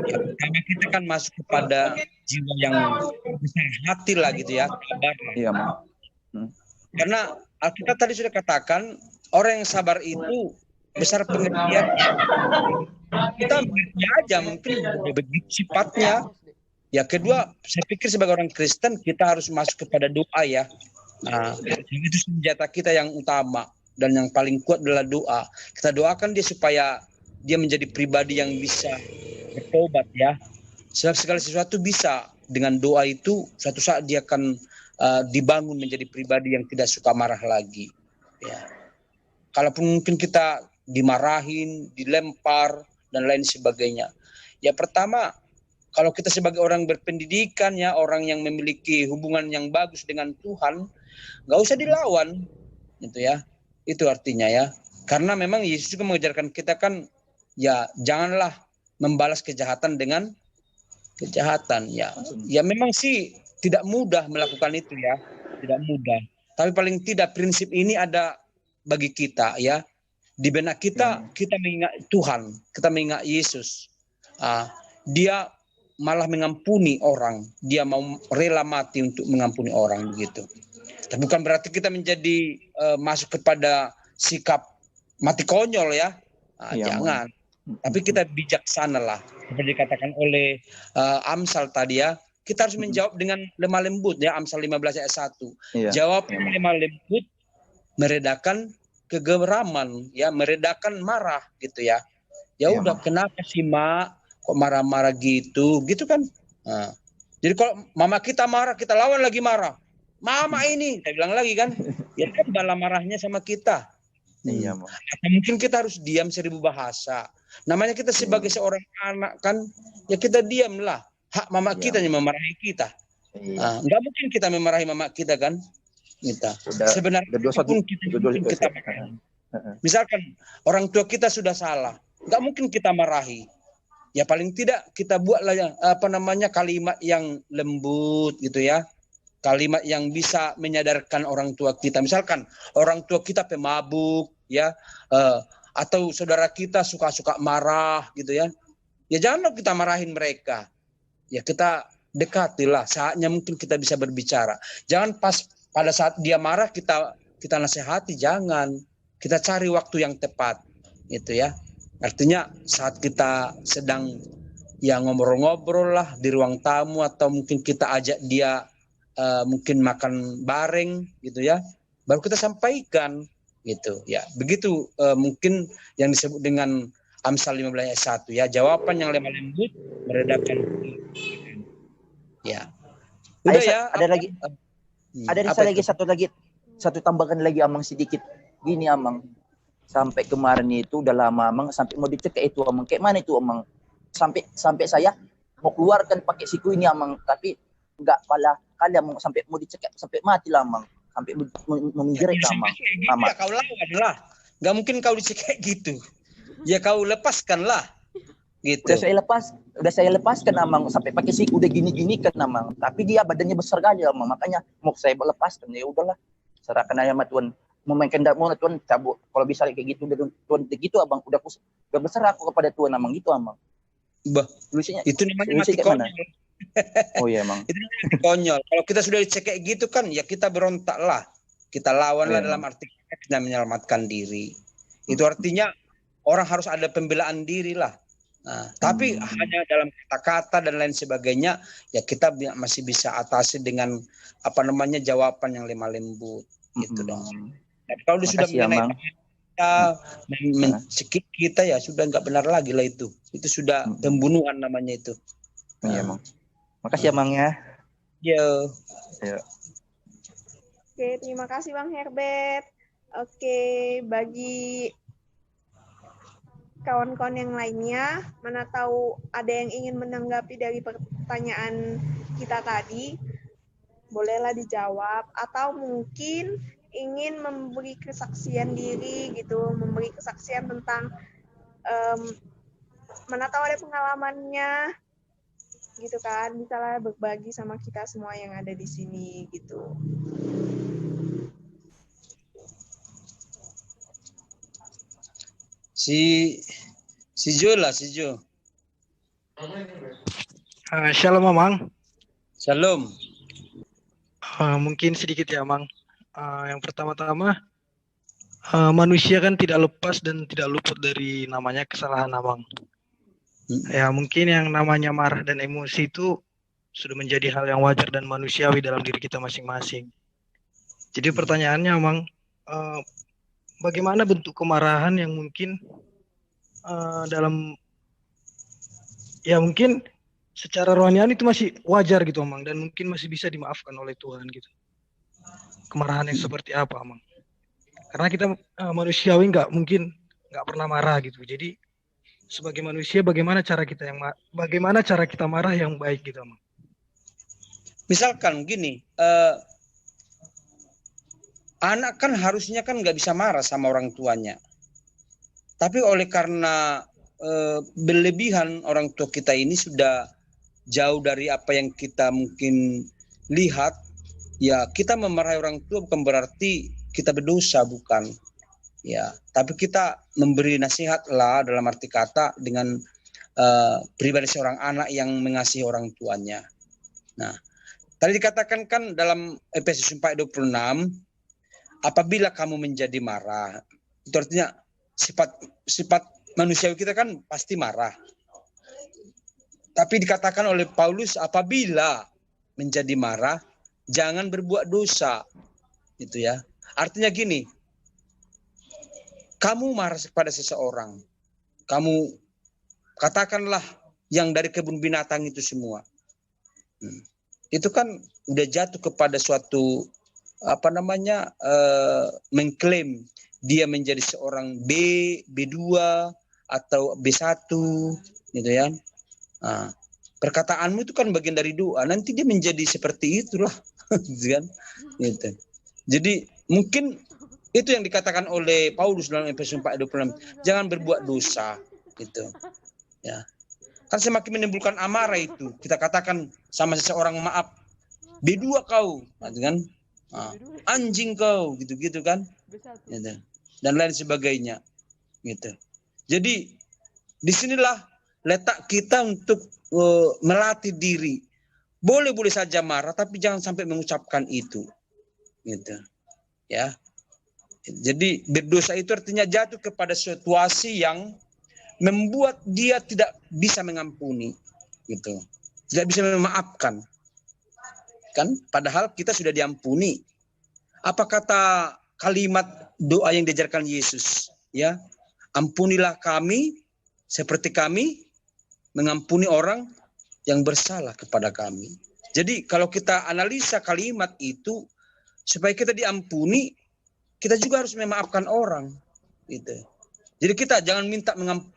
Ya, pertama kita kan masuk kepada jiwa yang besar hati lah gitu ya, sabar lah. Iya, Mang. Karena Alkitab tadi sudah katakan orang yang sabar itu besar pengertian. Kita mengerti aja mungkin begitu sifatnya. Ya kedua, saya pikir sebagai orang Kristen kita harus masuk kepada doa ya. Nah, itu senjata kita yang utama dan yang paling kuat adalah doa. Kita doakan dia supaya dia menjadi pribadi yang bisa bertobat ya. Segala sesuatu bisa dengan doa itu suatu saat dia akan dibangun menjadi pribadi yang tidak suka marah lagi. Ya. Kalaupun mungkin kita dimarahin, dilempar dan lain sebagainya. Ya pertama, kalau kita sebagai orang berpendidikan ya, orang yang memiliki hubungan yang bagus dengan Tuhan, nggak usah dilawan, gitu ya. Itu artinya ya, karena memang Yesus juga mengajarkan kita kan, ya janganlah membalas kejahatan dengan kejahatan ya. Ya memang sih tidak mudah melakukan itu ya, tidak mudah. Tapi paling tidak prinsip ini ada bagi kita ya. Di benak kita, kita mengingat Tuhan, kita mengingat Yesus. Dia malah mengampuni orang, dia mau rela mati untuk mengampuni orang begitu. Tapi bukan berarti kita menjadi masuk kepada sikap mati konyol ya, jangan. Tapi kita bijaksana lah, seperti dikatakan oleh Amsal tadi ya. Kita harus menjawab dengan lemah lembut ya, Amsal 15 ayat 1. Jawab lemah lembut, meredakan kegeraman ya, meredakan marah gitu ya. Ya udah, kenapa sih Mak kok marah-marah gitu kan. Nah, jadi kalau mama kita marah, kita lawan lagi marah. Mama ini, saya bilang lagi kan, ya kan bala marahnya sama kita. Iya, Atau mungkin kita harus diam 1000 bahasa. Namanya kita sebagai seorang anak kan, ya kita diamlah. Hak mama kita yang memarahi kita. Nah, nggak mungkin kita memarahi mama kita kan. Sebenarnya pun kita marahi. Misalkan orang tua kita sudah salah, nggak mungkin kita marahi. Ya paling tidak kita buatlah kalimat yang lembut gitu ya. Kalimat yang bisa menyadarkan orang tua kita. Misalkan orang tua kita pemabuk ya, atau saudara kita suka-suka marah gitu ya. Ya janganlah kita marahin mereka. Ya kita dekatilah, saatnya mungkin kita bisa berbicara. Jangan pas pada saat dia marah kita nasihati, jangan. Kita cari waktu yang tepat gitu ya. Artinya saat kita sedang ya ngobrol-ngobrol lah di ruang tamu, atau mungkin kita ajak dia mungkin makan bareng gitu ya, baru kita sampaikan gitu ya. Begitu mungkin yang disebut dengan Amsal 15 ayat 1 ya, jawaban yang lemah lembut meredakan ya. Udah ya. Ada satu tambahan lagi Amang sedikit. Gini Amang, sampai kemarin itu udah lama Amang sampai mau dicekek itu Amang. Kayak mana itu Amang? Sampai saya mau keluarkan pakai siku ini Amang, tapi enggak pala kali Amang, sampai mau dicekek sampai mati lah Amang. Sampai menjerit Amang. Ya, kau lawan lah. Enggak mungkin kau dicekek gitu. Ya kau lepaskan lah. Gitu. Udah saya lepaskan Amang, sampai pakai siku udah gini-gini kan Amang. Tapi dia badannya besar kali Amang, makanya mau saya lepaskan. Ya udahlah, serahkan aja sama Tuhan. Mau main kendak mau Tuhan cabut. Kalau bisa kayak gitu udah Tuhan gitu Abang, udah besar aku kepada Tuhan Amang gitu Amang. Bah, itu namanya mati konyol. Oh iya Amang. Itu namanya mati konyol. Kalau kita sudah dicekek gitu kan, ya kita berontak lah. Kita lawan lah dalam arti kita menyelamatkan diri. Itu artinya orang harus ada pembelaan diri lah. Nah, tapi hanya dalam kata-kata dan lain sebagainya, ya kita masih bisa atasi dengan jawaban yang lemah lembut gitu dong. Tapi kalau dia sudah mengenai kita, mencekik kita, ya sudah nggak benar lagi lah itu. Itu sudah pembunuhan namanya itu. Iya Mang. Makasih ya Mang ya. Yo. Oke, terima kasih Bang Herbert. Oke, bagi kawan-kawan yang lainnya, mana tahu ada yang ingin menanggapi dari pertanyaan kita tadi, bolehlah dijawab, atau mungkin ingin memberi kesaksian diri gitu, memberi kesaksian tentang mana tahu ada pengalamannya gitu kan, misalnya berbagi sama kita semua yang ada di sini gitu. Si Jo lah, si Jo. Shalom Amang. Shalom. Mungkin sedikit ya Amang. Yang pertama-tama, manusia kan tidak lepas dan tidak luput dari namanya kesalahan Amang. Ya mungkin yang namanya marah dan emosi itu sudah menjadi hal yang wajar dan manusiawi dalam diri kita masing-masing. Jadi pertanyaannya Amang, bagaimana bentuk kemarahan yang mungkin ya mungkin secara rohanian itu masih wajar gitu Amang, dan mungkin masih bisa dimaafkan oleh Tuhan gitu. Kemarahan yang seperti apa Amang? Karena kita manusiawi nggak pernah marah gitu. Jadi sebagai manusia bagaimana cara kita marah yang baik gitu Amang? Misalkan gini, anak kan harusnya kan nggak bisa marah sama orang tuanya. Tapi oleh karena berlebihan orang tua kita ini sudah jauh dari apa yang kita mungkin lihat, ya kita memarahi orang tua bukan berarti kita berdosa, bukan. Ya, tapi kita memberi nasihat lah dalam arti kata dengan pribadi seorang anak yang mengasihi orang tuanya. Nah, tadi dikatakan kan dalam Efesus 4:26, apabila kamu menjadi marah, itu artinya sifat manusiawi kita kan pasti marah. Tapi dikatakan oleh Paulus, apabila menjadi marah, jangan berbuat dosa. Itu ya. Artinya gini, kamu marah kepada seseorang, kamu katakanlah yang dari kebun binatang itu semua. Itu kan udah jatuh kepada suatu mengklaim dia menjadi seorang B2 atau B1 gitu ya. Nah, perkataanmu itu kan bagian dari doa, nanti dia menjadi seperti itulah gitu kan. Gitu. Jadi mungkin itu yang dikatakan oleh Paulus dalam Efesus 4:26, jangan berbuat dosa gitu. Ya. Kan semakin menimbulkan amarah itu. Kita katakan sama seseorang, maaf, B2 kau, gitu kan? Anjing kau, gitu-gitu kan? Gitu. Dan lain sebagainya. Gitu. Jadi disinilah letak kita untuk melatih diri. Boleh saja marah, tapi jangan sampai mengucapkan itu. Gitu. Ya. Jadi berdosa itu artinya jatuh kepada situasi yang membuat dia tidak bisa mengampuni, gitu. Tidak bisa memaafkan. Kan padahal kita sudah diampuni. Apa kata kalimat doa yang diajarkan Yesus? Ya, ampunilah kami seperti kami mengampuni orang yang bersalah kepada kami. Jadi kalau kita analisa kalimat itu, supaya kita diampuni, kita juga harus memaafkan orang, gitu. Jadi kita jangan minta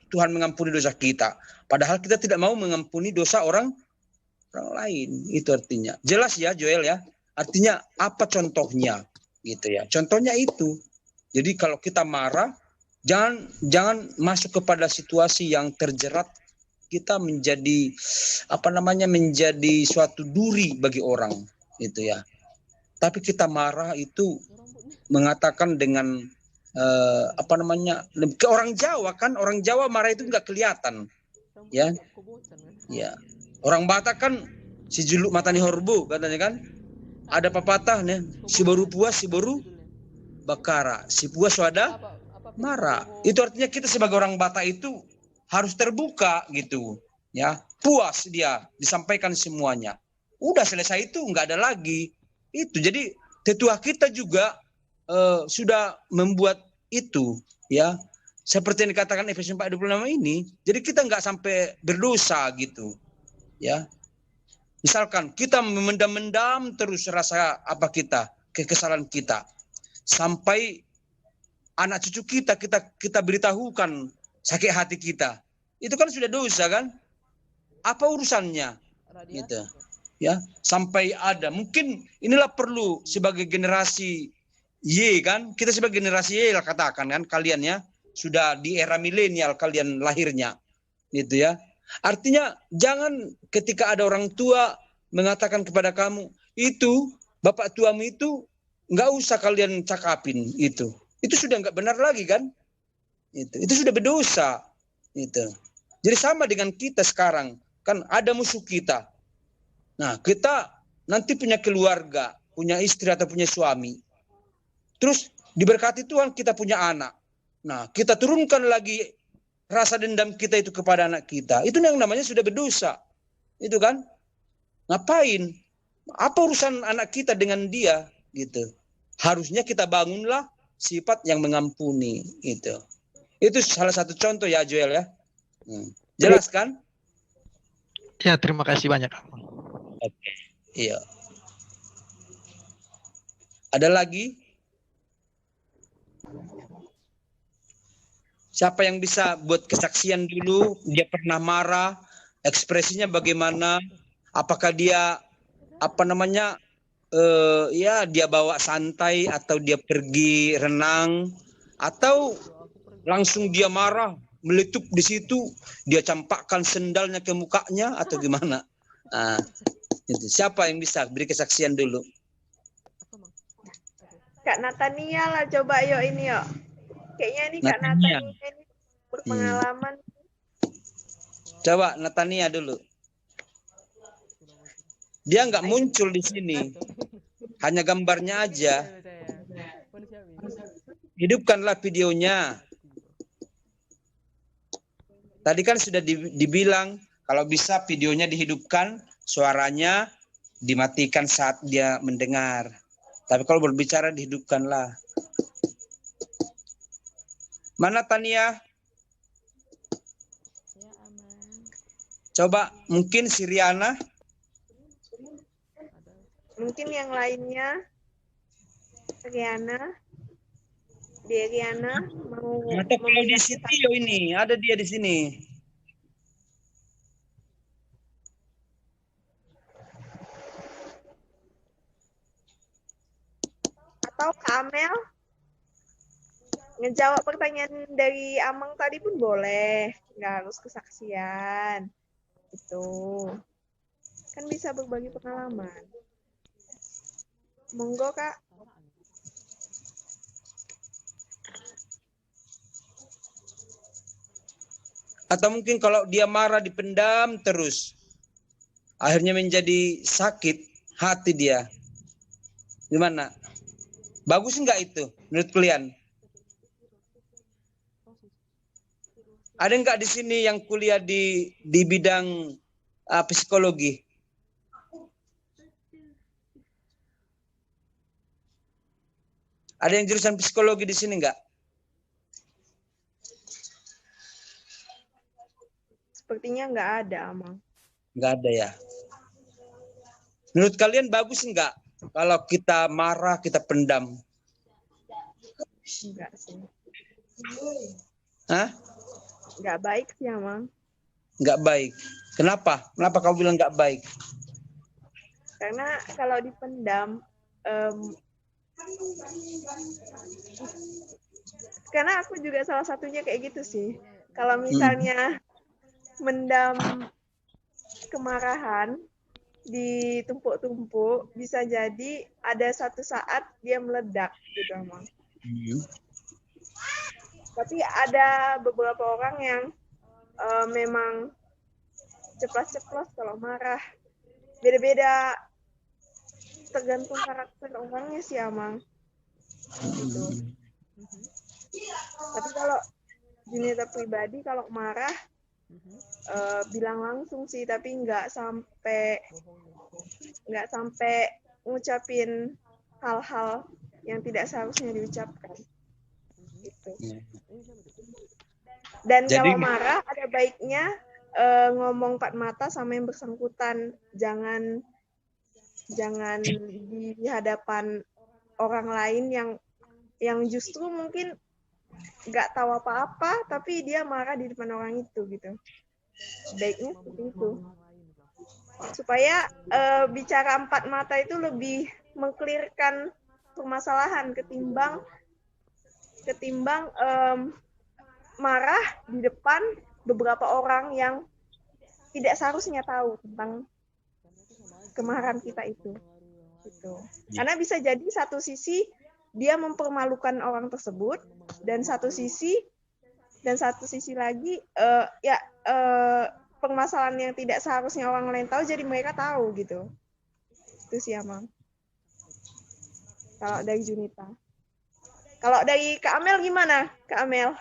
Tuhan mengampuni dosa kita, padahal kita tidak mau mengampuni dosa orang lain. Itu artinya. Jelas ya Joel ya. Artinya apa contohnya, gitu ya. Contohnya itu. Jadi kalau kita marah, jangan masuk kepada situasi yang terjerat kita menjadi menjadi suatu duri bagi orang, gitu ya. Tapi kita marah itu mengatakan dengan ke orang Jawa kan, orang Jawa marah itu nggak kelihatan, ya. Ya. Orang Batak kan si juluk matani horbo katanya kan. Ada pepatah nih, si baru puas si baru bakara, si puas wada marah. Itu artinya kita sebagai orang Batak itu harus terbuka gitu, ya. Puas dia disampaikan semuanya. Udah selesai itu nggak ada lagi. Itu jadi tetua kita juga sudah membuat itu, ya, seperti yang dikatakan Efesus 4:26 ini. Jadi kita nggak sampai berdosa gitu, ya. Misalkan kita memendam-mendam terus rasa kesalahan kita, sampai anak cucu kita beritahukan sakit hati kita, itu kan sudah dosa kan? Apa urusannya? Gitu, ya. Sampai ada mungkin inilah perlu sebagai generasi Y kan, kita sebagai generasi Y lah katakan kan, kalian ya sudah di era milenial kalian lahirnya, gitu ya. Artinya jangan ketika ada orang tua mengatakan kepada kamu, itu bapak tuamu itu nggak usah kalian cakapin itu. Itu sudah nggak benar lagi kan? Itu sudah berdosa. Itu. Jadi sama dengan kita sekarang, kan ada musuh kita. Nah, kita nanti punya keluarga, punya istri atau punya suami. Terus diberkati Tuhan kita punya anak. Nah, kita turunkan lagi rasa dendam kita itu kepada anak kita. Itu yang namanya sudah berdosa. Itu kan? Ngapain? Apa urusan anak kita dengan dia? Gitu. Harusnya kita bangunlah sifat yang mengampuni. Itu salah satu contoh ya Joel ya. Jelas kan? Ya, terima kasih banyak. Oke. Iya. Ada lagi? Siapa yang bisa buat kesaksian dulu? Dia pernah marah, ekspresinya bagaimana? Apakah dia ya dia bawa santai atau dia pergi renang atau langsung dia marah, meletup di situ, dia campakkan sendalnya ke mukanya atau gimana? Nah, itu. Siapa yang bisa beri kesaksian dulu? Kak Natania lah, coba yuk ini yuk. Kayaknya ini Kak Natania. Natania ini berpengalaman. Coba Natania dulu. Dia nggak muncul di sini. Hanya gambarnya aja. Hidupkanlah videonya. Tadi kan sudah dibilang kalau bisa videonya dihidupkan, suaranya dimatikan saat dia mendengar. Tapi kalau berbicara dihidupkanlah. Mana Tania? Coba mungkin Siriana. Mungkin yang lainnya. Riana. Riana mau. Atau kalau di Sitio ini, ada dia di sini. Atau Kak Amel ngejawab pertanyaan dari Amang tadi pun boleh, nggak harus kesaksian. Itu kan bisa berbagi pengalaman. Monggo Kak. Atau mungkin kalau dia marah dipendam terus, akhirnya menjadi sakit hati dia. Gimana? Bagus nggak itu menurut kalian? Ada nggak di sini yang kuliah di bidang psikologi? Ada yang jurusan psikologi di sini nggak? Sepertinya nggak ada, Amang. Nggak ada ya. Menurut kalian bagus nggak kalau kita marah kita pendam? Enggak sih. Hah? Nggak baik sih, Amang. Nggak baik. Kenapa? Kenapa kamu bilang nggak baik? Karena kalau dipendam, karena aku juga salah satunya kayak gitu sih. Kalau misalnya mendam kemarahan ditumpuk-tumpuk, bisa jadi ada satu saat dia meledak gitu, Amang. Tapi ada beberapa orang yang memang ceplas-ceplos kalau marah. Beda-beda tergantung karakter orangnya sih, Amang. Gitu. Tapi kalau Junita pribadi kalau marah bilang langsung sih, tapi nggak sampai ngucapin hal-hal yang tidak seharusnya diucapkan. Gitu. Dan jadi, kalau marah ada baiknya ngomong empat mata sama yang bersangkutan, jangan di hadapan orang lain yang justru mungkin nggak tahu apa-apa tapi dia marah di depan orang itu gitu. Baiknya seperti itu supaya bicara empat mata itu lebih mengklirkan permasalahan ketimbang marah di depan beberapa orang yang tidak seharusnya tahu tentang kemarahan kita itu. Gitu. Karena bisa jadi satu sisi dia mempermalukan orang tersebut, dan satu sisi lagi permasalahan yang tidak seharusnya orang lain tahu jadi mereka tahu gitu. Itu sih Amang. Kalau dari Junita. Kalau dari Kak Amel gimana? Kak Amel.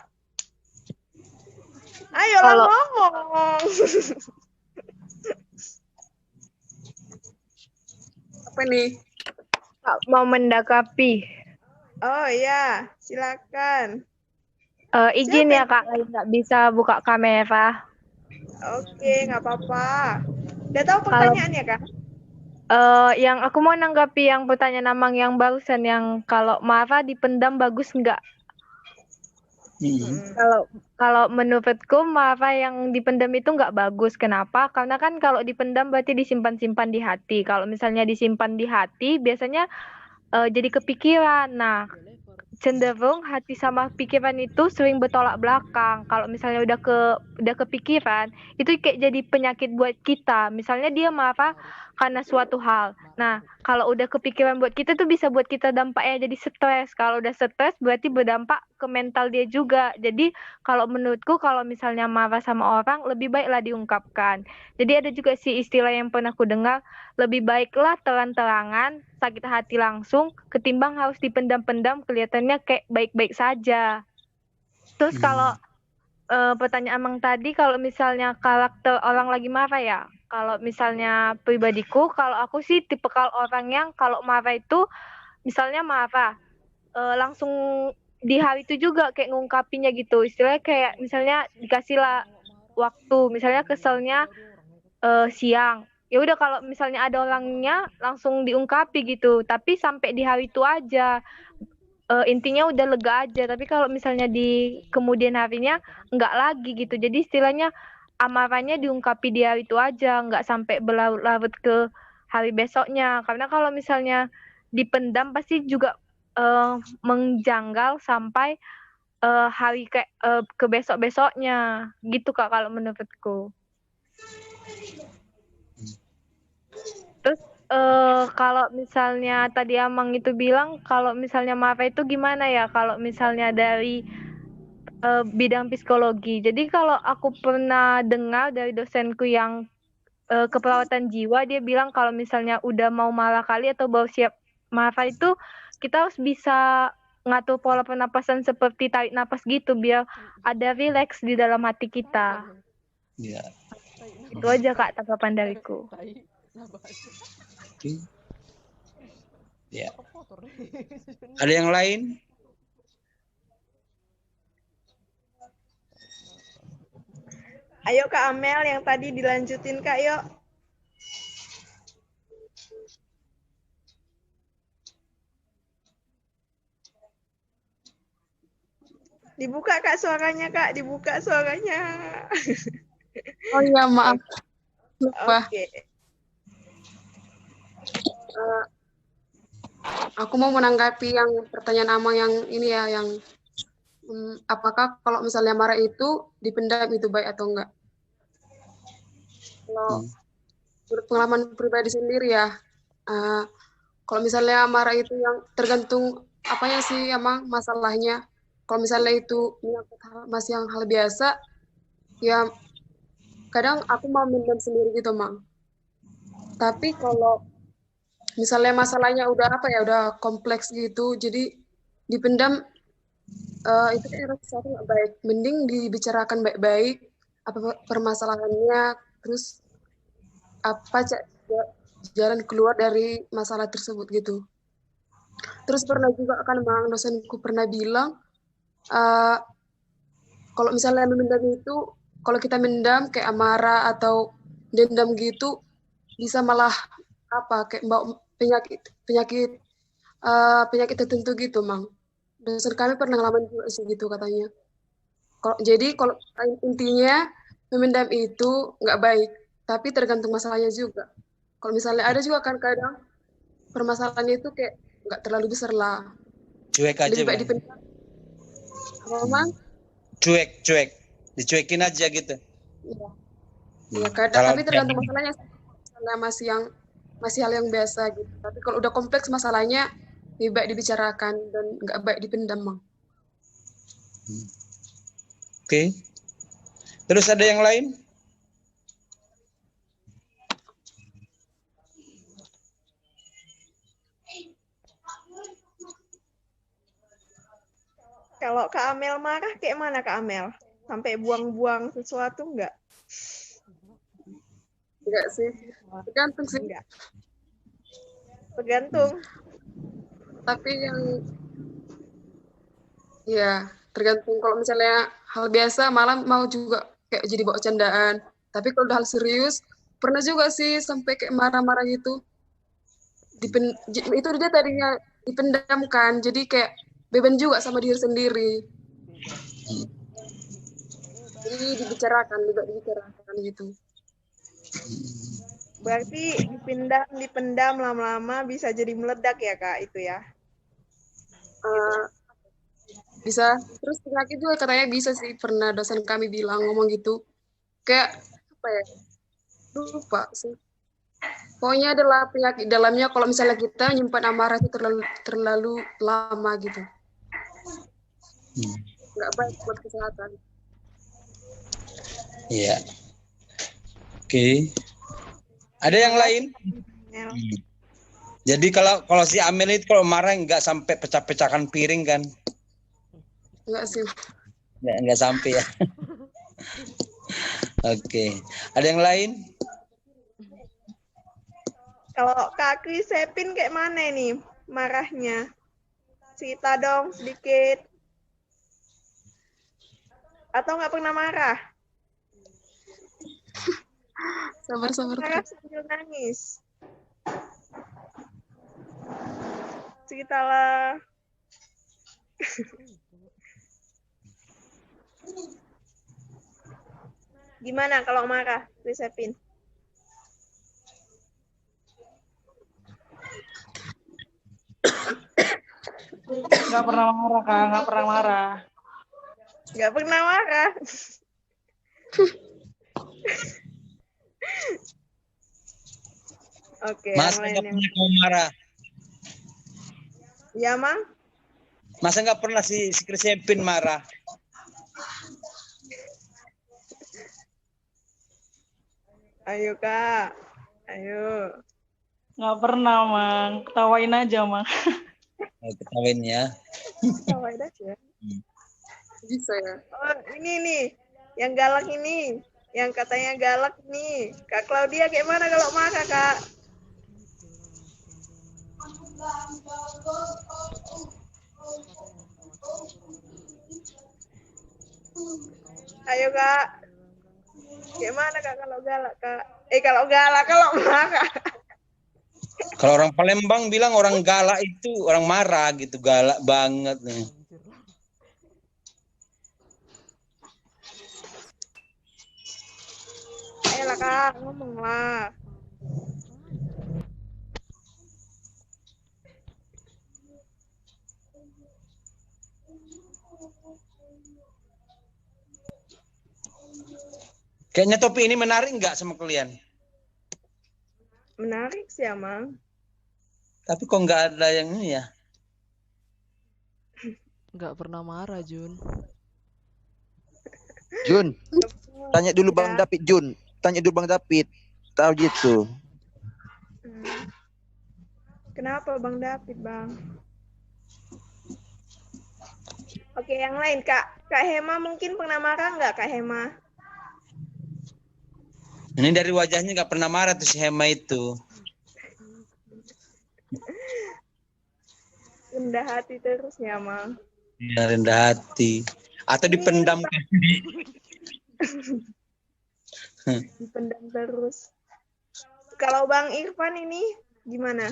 Ayolah ngomong. Apa nih? Mau mendakapi. Oh iya, silakan. Izin ya Kak, nggak bisa buka kamera. Oke, nggak apa-apa. Udah tahu pertanyaannya Kak? Yang aku mau nanggapi yang pertanyaan Amang yang barusan, yang kalau marah dipendam bagus nggak? Kalau menurutku marah yang dipendam itu nggak bagus. Kenapa? Karena kan kalau dipendam berarti disimpan-simpan di hati. Kalau misalnya disimpan di hati, biasanya jadi kepikiran. Nah, cenderung hati sama pikiran itu sering bertolak belakang. Kalau misalnya udah kepikiran, itu kayak jadi penyakit buat kita. Misalnya dia marah karena suatu hal. Nah, kalau udah kepikiran buat kita tuh bisa buat kita dampaknya jadi stres. Kalau udah stres berarti berdampak ke mental dia juga. Jadi kalau menurutku kalau misalnya marah sama orang lebih baiklah diungkapkan. Jadi ada juga sih istilah yang pernah aku dengar, lebih baiklah terang-terangan sakit hati langsung ketimbang harus dipendam-pendam kelihatannya kayak baik-baik saja. Terus kalau pertanyaan Amang tadi, kalau misalnya karakter orang lagi marah ya, kalau misalnya pribadiku, kalau aku sih tipikal orang yang kalau marah itu misalnya marah langsung di hari itu juga kayak ngungkapinya gitu, istilahnya kayak misalnya dikasih lah waktu, misalnya keselnya siang, ya udah kalau misalnya ada orangnya langsung diungkapi gitu, tapi sampai di hari itu aja, intinya udah lega aja. Tapi kalau misalnya di kemudian harinya nggak lagi gitu, jadi istilahnya amarahnya diungkapi di hari itu aja, nggak sampai berlarut-larut ke hari besoknya, karena kalau misalnya dipendam pasti juga menjanggal sampai hari kayak ke besok-besoknya gitu Kak kalau menurutku. Terus kalau misalnya tadi Amang itu bilang kalau misalnya marah itu gimana ya kalau misalnya dari bidang psikologi. Jadi kalau aku pernah dengar dari dosenku yang keperawatan jiwa, dia bilang kalau misalnya udah mau marah kali atau baru siap marah itu kita harus bisa ngatur pola pernapasan seperti tarik napas gitu biar ada rileks di dalam hati kita. Ya. Itu aja Kak tanggapan dariku. Ya. Ada yang lain? Ayo Kak Amel yang tadi dilanjutin Kak, yuk. Dibuka Kak suaranya Kak, dibuka suaranya. Oh iya maaf. Lupa. Oke. Aku mau menanggapi yang pertanyaan Amang yang ini ya, yang apakah kalau misalnya marah itu dipendam itu baik atau enggak? Kalau menurut pengalaman pribadi sendiri ya, kalau misalnya marah itu yang tergantung apanya sih emang masalahnya. Kalau misalnya itu masih yang hal biasa, ya kadang aku mau mendam sendiri gitu, Mang. Tapi kalau misalnya masalahnya udah udah kompleks gitu, jadi dipendam, itu kan sesuatu nggak baik. Mending dibicarakan baik-baik, apa permasalahannya, terus apa jalan keluar dari masalah tersebut gitu. Terus pernah juga kan Mang, dosenku pernah bilang, kalau misalnya memendam itu, kalau kita mendam kayak amarah atau dendam gitu, bisa malah kayak bawa penyakit tertentu gitu, Mang. Dosen kami pernah ngalamin juga sih gitu katanya. Jadi kalau intinya memendam itu nggak baik, tapi tergantung masalahnya juga. Kalau misalnya ada juga kan kadang permasalahannya itu kayak nggak terlalu besar lah. Cuek aja, lebih baik dipendam. Apa, Mang? Cuek. Dicuekin aja gitu. Iya. Ya kadang, Kalau tapi tergantung masalahnya. Masalah masih hal yang biasa gitu. Tapi kalau udah kompleks masalahnya, lebih baik dibicarakan dan nggak baik dipendam, Mang. Oke. Terus ada yang lain? Kalau Kak Amel marah, kayak mana Kak Amel? Sampai buang-buang sesuatu nggak? Enggak sih. Tergantung sih. Enggak. Tergantung. Tapi yang ya tergantung, kalau misalnya hal biasa malah mau juga kayak jadi bawa candaan. Tapi kalau udah hal serius, pernah juga sih sampai kayak marah-marah gitu. Itu dia tadinya dipendamkan, jadi kayak beban juga sama diri sendiri. Jadi dibicarakan gitu. Berarti dipendam lama-lama bisa jadi meledak ya Kak, itu ya? Bisa. Terus penyakit juga katanya bisa sih, pernah dosen kami bilang ngomong gitu. Kayak apa ya? Lupa sih. Pokoknya adalah penyakit dalamnya kalau misalnya kita menyimpan amarah itu terlalu lama gitu. Nggak baik buat kesehatan. Iya. Oke. Ada yang lain? Jadi kalau si Amel itu kalau marah nggak sampai pecah-pecahkan piring kan? Enggak sih. Nggak sampai ya. Oke. Ada yang lain? Kalau Kak Kris Sepin kayak mana nih marahnya? Cerita dong sedikit. Atau nggak pernah marah? Sabar. Marah sambil nangis. Ceritalah. Gimana kalau marah, Kris Sepin? Nggak pernah marah, Kak. Nggak pernah marah. Nggak pernah marah. Oke, Masa yang nggak lain pernah kau marah? Ya, Mang? Masa nggak pernah si Kris Sepin marah? Ayo, Kak. Ayo. Nggak pernah, Mang. Ketawain aja, Mang. Ketawain ya. Ketawain aja. Bisa ya. Oh, ini nih. Yang galak ini. Yang katanya galak nih. Kak Claudia kayak mana kalau marah, Kak? Ayo, Kak. Gimana, Kak, kalau galak, Kak? Kalau galak, kalau marah. Kalau orang Palembang bilang orang galak itu orang marah gitu, galak banget nih. Ayolah, Kak, ngomonglah. Kayaknya topi ini menarik nggak sama kalian? Menarik sih, Amang. Tapi kok nggak ada yang ini ya? Nggak pernah marah, Jun. Jun, tanya dulu Bang Ya. David, Jun. Tanya dulu Bang David. Tahu gitu. Kenapa Bang David, Bang? Oke, yang lain, Kak. Kak Hema mungkin pernah marah nggak, Kak Hema? Ini dari wajahnya nggak pernah marah tuh si Hema itu. Rendah hati terus ya, Mang. Ya, rendah hati. Atau dipendam. Dipendam terus. Kalau Bang Irfan ini gimana?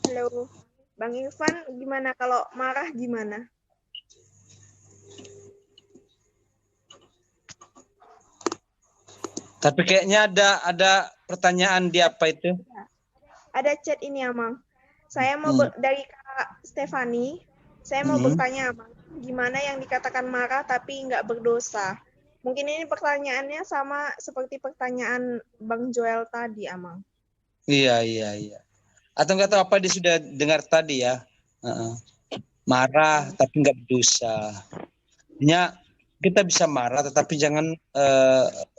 Halo, Bang Irfan gimana kalau marah gimana? Tapi kayaknya ada pertanyaan di apa itu? Ada chat ini ya, Mang. Saya mau dari Kak Kak Stefani, saya mau bertanya, Amang, gimana yang dikatakan marah tapi nggak berdosa? Mungkin ini pertanyaannya sama seperti pertanyaan Bang Joel tadi, Amang. Iya. Atau nggak tahu apa dia sudah dengar tadi ya. Marah tapi nggak berdosa. Kita bisa marah tetapi jangan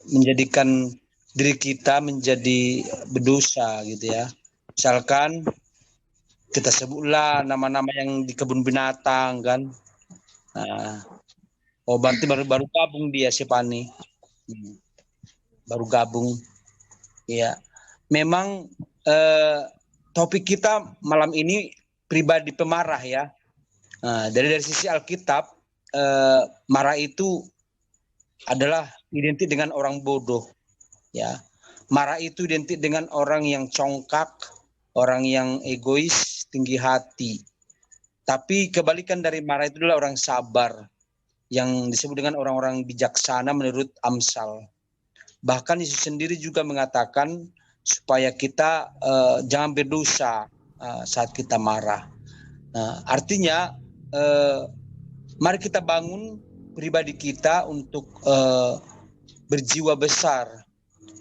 menjadikan diri kita menjadi berdosa gitu ya. Misalkan kita sebutlah nama-nama yang di kebun binatang kan. Berarti baru gabung dia si Pani. Baru gabung. Ya. Memang topik kita malam ini pribadi pemarah ya. Dari sisi Alkitab, marah itu adalah identik dengan orang bodoh. Ya, marah itu identik dengan orang yang congkak, orang yang egois, tinggi hati. Tapi kebalikan dari marah itu adalah orang sabar, yang disebut dengan orang-orang bijaksana menurut Amsal. Bahkan Yesus sendiri juga mengatakan supaya kita jangan berdosa saat kita marah. Artinya, mari kita bangun pribadi kita untuk berjiwa besar,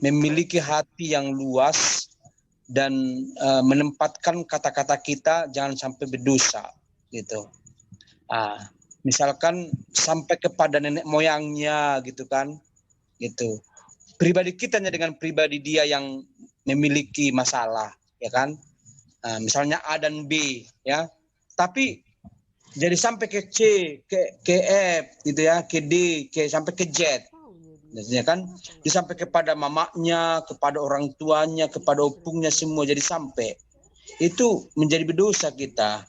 memiliki hati yang luas, dan menempatkan kata-kata kita jangan sampai berdosa gitu. Misalkan sampai kepada nenek moyangnya gitu kan, gitu. Pribadi kita dengan pribadi dia yang memiliki masalah, ya kan? Misalnya A dan B, ya. Tapi jadi sampai ke C, ke F, gitu ya, ke D, sampai ke Z. Ya kan, dia sampai kepada mamanya, kepada orang tuanya, kepada opungnya semua, jadi sampai itu menjadi berdosa kita.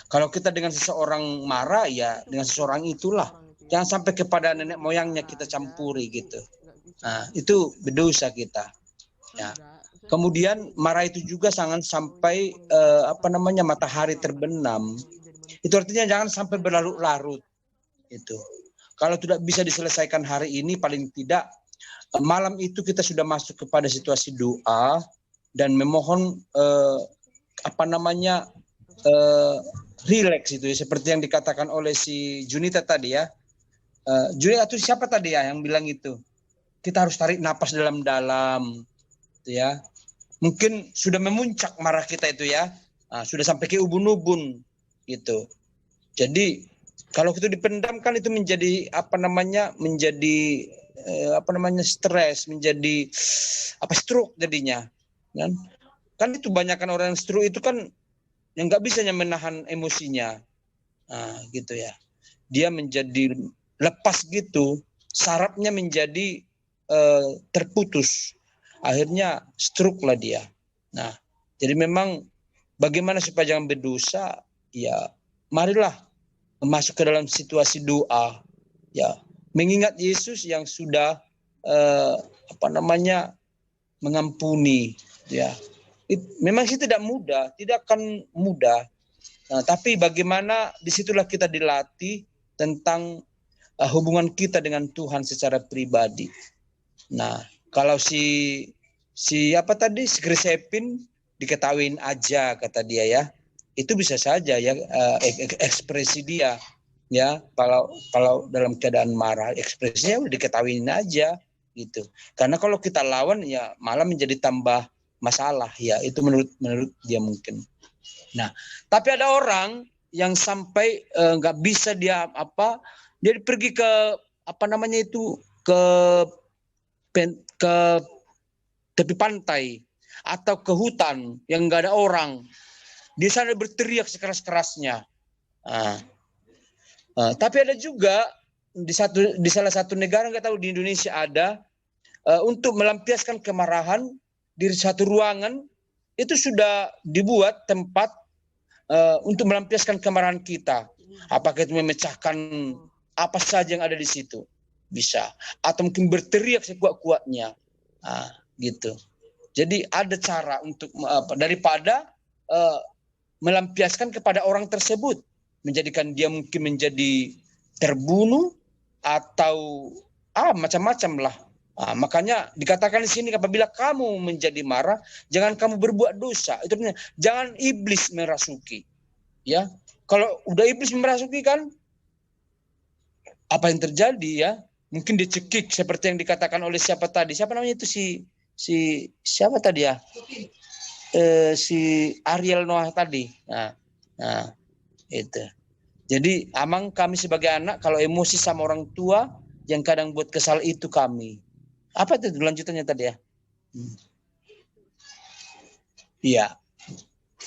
Kalau kita dengan seseorang marah ya dengan seseorang itulah, jangan sampai kepada nenek moyangnya kita campuri gitu. Itu berdosa kita. Ya. Kemudian marah itu juga jangan sampai matahari terbenam. Itu artinya jangan sampai berlarut-larut. Itu. Kalau tidak bisa diselesaikan hari ini, paling tidak malam itu kita sudah masuk kepada situasi doa dan memohon relax itu ya, seperti yang dikatakan oleh si Junita tadi ya. Junita itu siapa tadi ya yang bilang itu? Kita harus tarik napas dalam-dalam, gitu ya. Mungkin sudah memuncak marah kita itu ya, sudah sampai ke ubun-ubun, gitu. Jadi kalau itu dipendamkan itu menjadi stres, menjadi stroke jadinya, kan itu banyakkan orang yang stroke itu kan yang nggak bisa menahan emosinya, gitu ya. Dia menjadi lepas gitu, sarafnya menjadi terputus, akhirnya stroke lah dia. Nah, jadi memang bagaimana supaya jangan berdosa? Ya, marilah masuk ke dalam situasi doa, ya, mengingat Yesus yang sudah mengampuni, ya. Memang sih tidak mudah, tidak akan mudah. Tapi bagaimana disitulah kita dilatih tentang hubungan kita dengan Tuhan secara pribadi. Nah, kalau si Chris Hepin diketahuin aja kata dia ya. Itu bisa saja ya ekspresi dia ya, kalau dalam keadaan marah ekspresinya udah diketahuin aja gitu. Karena kalau kita lawan ya malah menjadi tambah masalah ya, itu menurut dia mungkin. Nah, tapi ada orang yang sampai nggak bisa dia pergi ke ke tepi pantai atau ke hutan yang nggak ada orang. Di sana berteriak sekeras-kerasnya. Tapi ada juga di salah satu negara, nggak tahu di Indonesia ada, untuk melampiaskan kemarahan di satu ruangan itu sudah dibuat tempat untuk melampiaskan kemarahan kita. Apakah itu memecahkan apa saja yang ada di situ, bisa, atau mungkin berteriak sekuat-kuatnya, gitu. Jadi ada cara untuk daripada melampiaskan kepada orang tersebut, menjadikan dia mungkin menjadi terbunuh atau macam-macam lah. Makanya dikatakan di sini, apabila kamu menjadi marah, jangan kamu berbuat dosa. Itu artinya jangan iblis merasuki. Ya, kalau udah iblis merasuki kan, apa yang terjadi ya? Mungkin dicekik seperti yang dikatakan oleh siapa tadi? Siapa namanya itu si siapa tadi ya? Si Ariel Noah tadi. Nah, itu. Jadi Amang, kami sebagai anak kalau emosi sama orang tua yang kadang buat kesal itu kami. Apa itu lanjutannya tadi ya? Iya.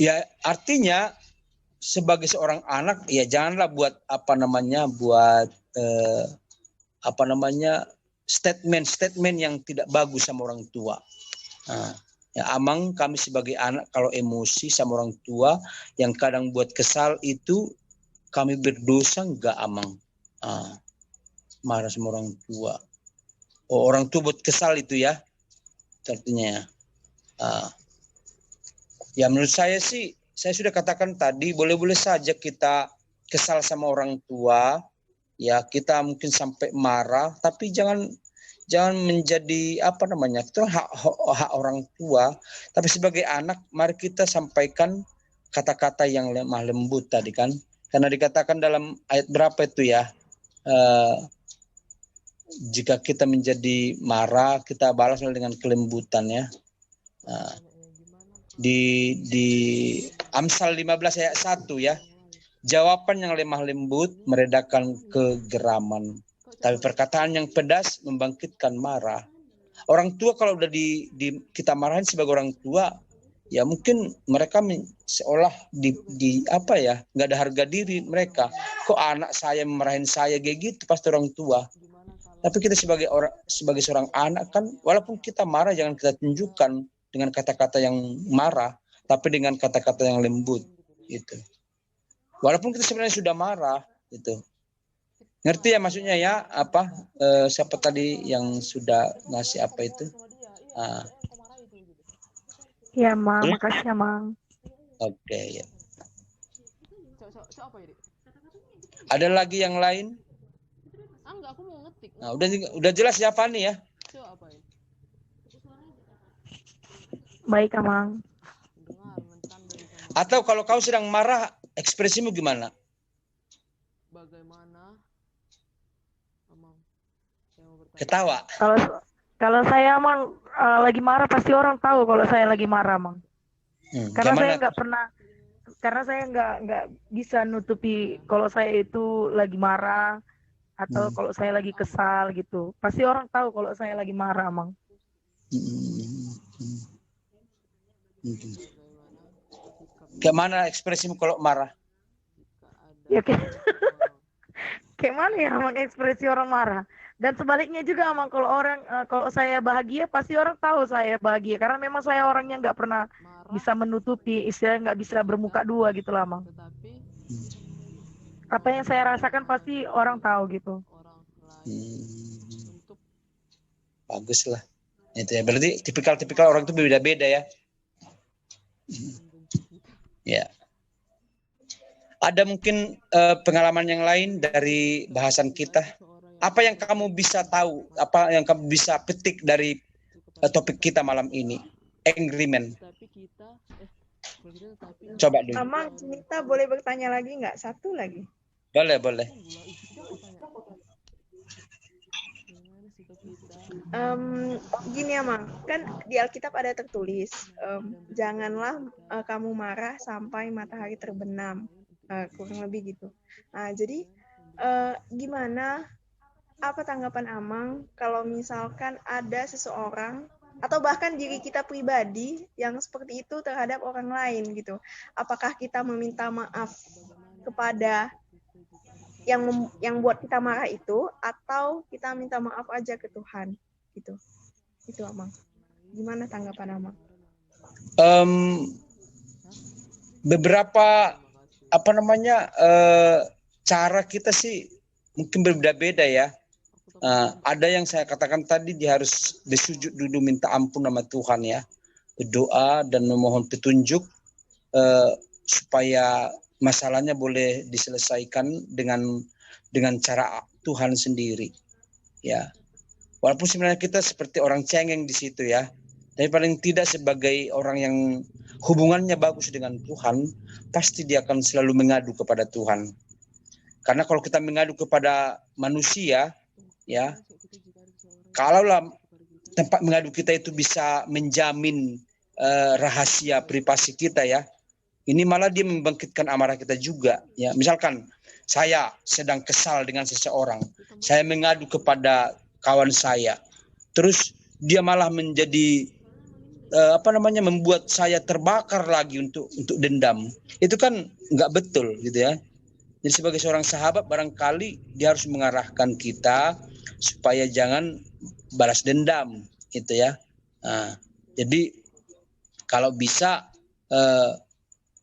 Ya, artinya sebagai seorang anak ya janganlah buat statement yang tidak bagus sama orang tua. Nah, ya Amang, kami sebagai anak kalau emosi sama orang tua yang kadang buat kesal itu kami berdosa enggak Amang? Marah sama orang tua. Oh, orang tua buat kesal itu ya, artinya ya. Ya menurut saya sih, saya sudah katakan tadi, boleh-boleh saja kita kesal sama orang tua, ya kita mungkin sampai marah, tapi jangan menjadi itu hak orang tua. Tapi sebagai anak, mari kita sampaikan kata-kata yang lemah lembut tadi kan. Karena dikatakan dalam ayat berapa itu ya, jika kita menjadi marah, kita balas dengan kelembutan ya. Di Amsal 15 ayat 1 ya, jawaban yang lemah lembut meredakan kegeraman, tapi perkataan yang pedas membangkitkan marah. Orang tua kalau udah kita marahin sebagai orang tua, ya mungkin mereka seolah nggak ada harga diri mereka. Kok anak saya memarahin saya kayak gitu, pasti orang tua. Tapi kita sebagai seorang anak kan, walaupun kita marah jangan kita tunjukkan dengan kata-kata yang marah, tapi dengan kata-kata yang lembut gitu. Walaupun kita sebenarnya sudah marah gitu. Ngerti ya maksudnya ya, siapa tadi yang sudah ngasih apa itu? Ya, Mang, makasih ya, Mang. Oke, ya. Ada lagi yang lain? Enggak, aku mau ngetik. Nah, udah jelas ya Fani ya? Baik, Amang. Atau kalau kau sedang marah, ekspresimu gimana? Bagaimana? Amang. Ketawa. Kalau saya Amang lagi marah, pasti orang tahu kalau saya lagi marah, Amang. Karena saya nggak pernah, karena saya nggak bisa nutupi kalau saya itu lagi marah atau kalau saya lagi kesal gitu. Pasti orang tahu kalau saya lagi marah, Amang. Gimana ekspresimu kalau marah? Ya kayak mana ya Amang ekspresi orang marah? Dan sebaliknya juga Amang, kalau saya bahagia pasti orang tahu saya bahagia karena memang saya orangnya nggak pernah bisa menutupi, istilahnya nggak bisa bermuka dua gitu lah Amang. Apa yang saya rasakan pasti orang tahu gitu. Bagus lah. Itu ya, berarti tipikal orang itu beda-beda ya. Ya. Ada mungkin pengalaman yang lain dari bahasan kita? Apa yang kamu bisa tahu? Apa yang kamu bisa petik dari topik kita malam ini? Angry Man. Coba dulu. Amang, Cinta boleh bertanya lagi nggak? Satu lagi. Boleh. Gini Amang, kan di Alkitab ada tertulis, janganlah kamu marah sampai matahari terbenam, kurang lebih gitu. Nah, jadi gimana, apa tanggapan Amang kalau misalkan ada seseorang atau bahkan diri kita pribadi yang seperti itu terhadap orang lain gitu? Apakah kita meminta maaf kepada yang buat kita marah itu, atau kita minta maaf aja ke Tuhan gitu? Itu Amang. Gimana tanggapan Amang? Beberapa cara kita sih mungkin berbeda-beda ya. Ada yang saya katakan tadi, dia harus bersujud dulu minta ampun sama Tuhan ya, berdoa dan memohon petunjuk supaya masalahnya boleh diselesaikan dengan cara Tuhan sendiri ya. Walaupun sebenarnya kita seperti orang cengeng di situ ya, tapi paling tidak sebagai orang yang hubungannya bagus dengan Tuhan, pasti dia akan selalu mengadu kepada Tuhan. Karena kalau kita mengadu kepada manusia, ya, kalaulah tempat mengadu kita itu bisa menjamin rahasia privasi kita, ya, ini malah dia membangkitkan amarah kita juga, ya. Misalkan saya sedang kesal dengan seseorang, saya mengadu kepada kawan saya, terus dia malah menjadi membuat saya terbakar lagi untuk dendam. Itu kan nggak betul, gitu ya. Jadi sebagai seorang sahabat barangkali dia harus mengarahkan kita supaya jangan balas dendam, gitu ya. Nah, jadi kalau bisa